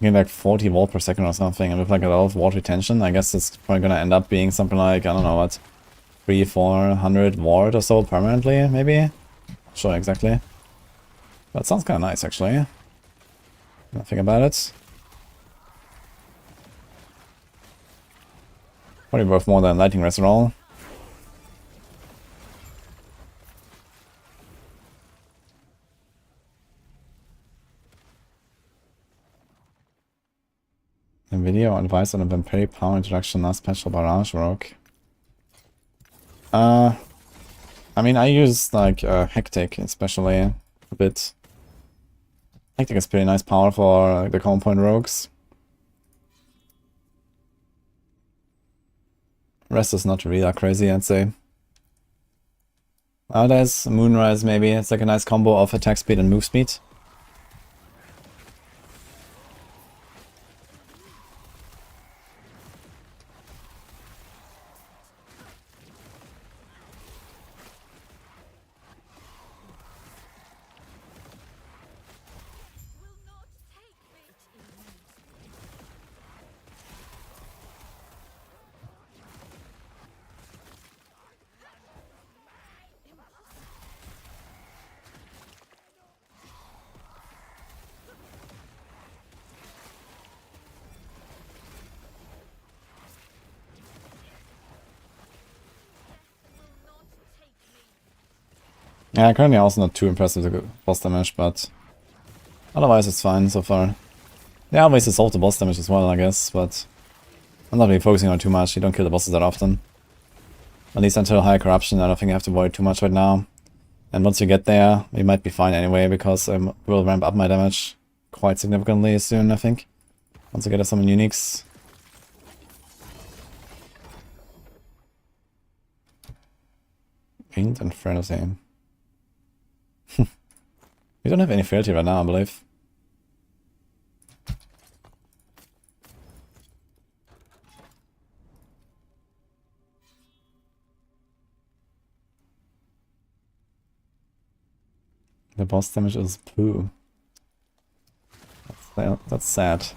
Get like 40 ward per second or something, and with like a lot of ward retention, I guess it's probably gonna end up being something like, I don't know what, 300-400 ward or so permanently, maybe? Not sure exactly. That sounds kinda nice actually. Nothing about it. Probably worth more than Lightning Res roll. A video advice on a vampiric power introduction last patch for Barrage Rogue. I mean, I use like Hectic especially a bit. Hectic is pretty nice power for the common point rogues. Rest is not really that crazy, I'd say. There's Moonrise maybe. It's like a nice combo of attack speed and move speed. Yeah, currently also not too impressive with the boss damage, but otherwise it's fine so far. Yeah, ways to solve the boss damage as well, I guess, but I'm not really focusing on it too much. You don't kill the bosses that often. At least until high corruption, I don't think you have to worry too much right now. And once you get there, you might be fine anyway, because I will ramp up my damage quite significantly soon, I think. Once I get some uniques. Paint and Fredo's aim. We don't have any frailty right now, I believe. The boss damage is poo. That's sad.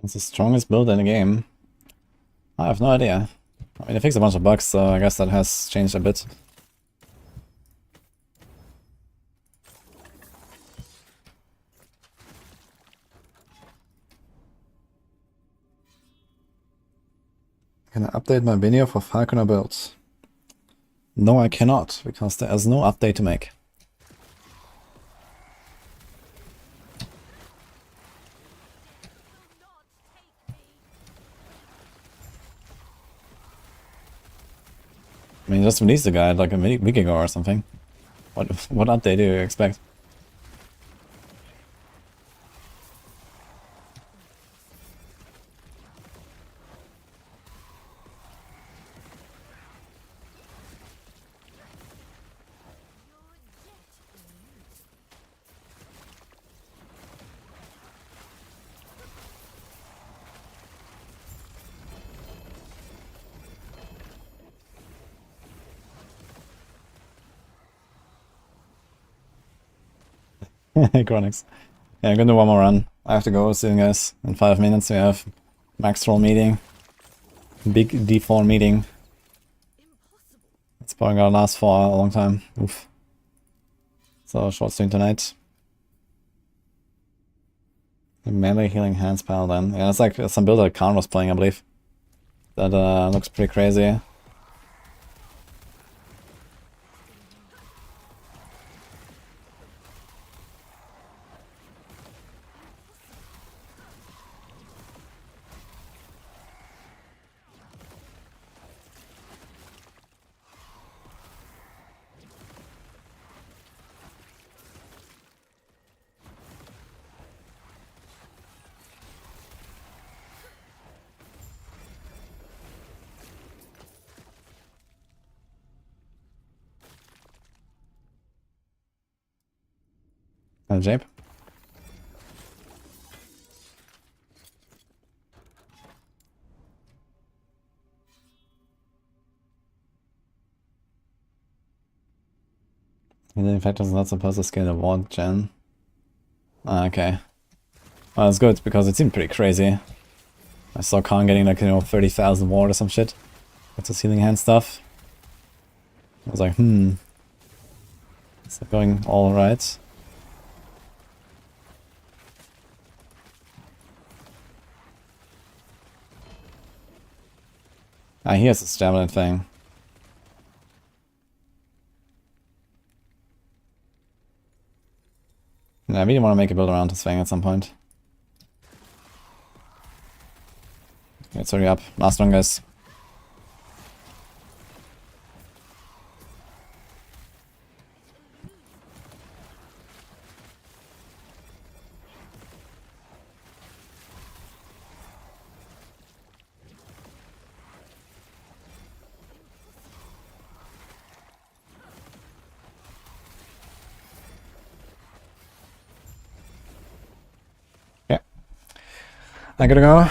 It's the strongest build in the game. I have no idea. I mean, it fixed a bunch of bugs, so I guess that has changed a bit. Can I update my video for Falconer builds? No, I cannot, because there is no update to make. I mean, just release the guide like a week ago or something. What update do you expect? Chronics. Yeah, I'm gonna do one more run. I have to go soon, guys. In 5 minutes we have max roll meeting. Big D4 meeting. It's probably gonna last for a long time. Oof. So, short stream tonight. The melee healing hands paladin. Yeah, it's like some build that Khan was playing, I believe. That looks pretty crazy. Jape. The infector is not supposed to scale the ward gen. Ah, okay. Well, that's good, because it seemed pretty crazy. I saw Khan getting like, 30,000 ward or some shit. That's his healing hand stuff. I was like, is that going alright? Ah, here's this javelin thing. Yeah, I really want to make a build around this thing at some point. Let's hurry up. Last one, guys. I gotta go.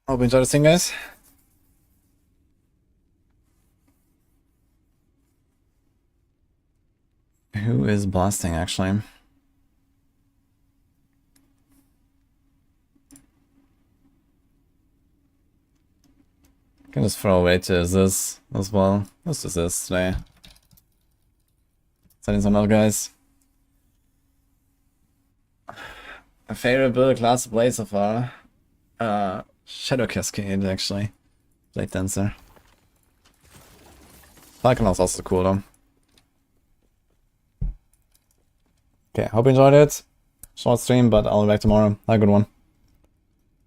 Hope you enjoyed this thing, guys. Who is blasting, actually? I can just throw away to this as well. Let's do this today. Sending some other guys. A favorite build class to play so far? Shadow Cascade, actually. Blade Dancer. Falcon is also cool though. Okay, hope you enjoyed it. Short stream, but I'll be back tomorrow. Have a good one.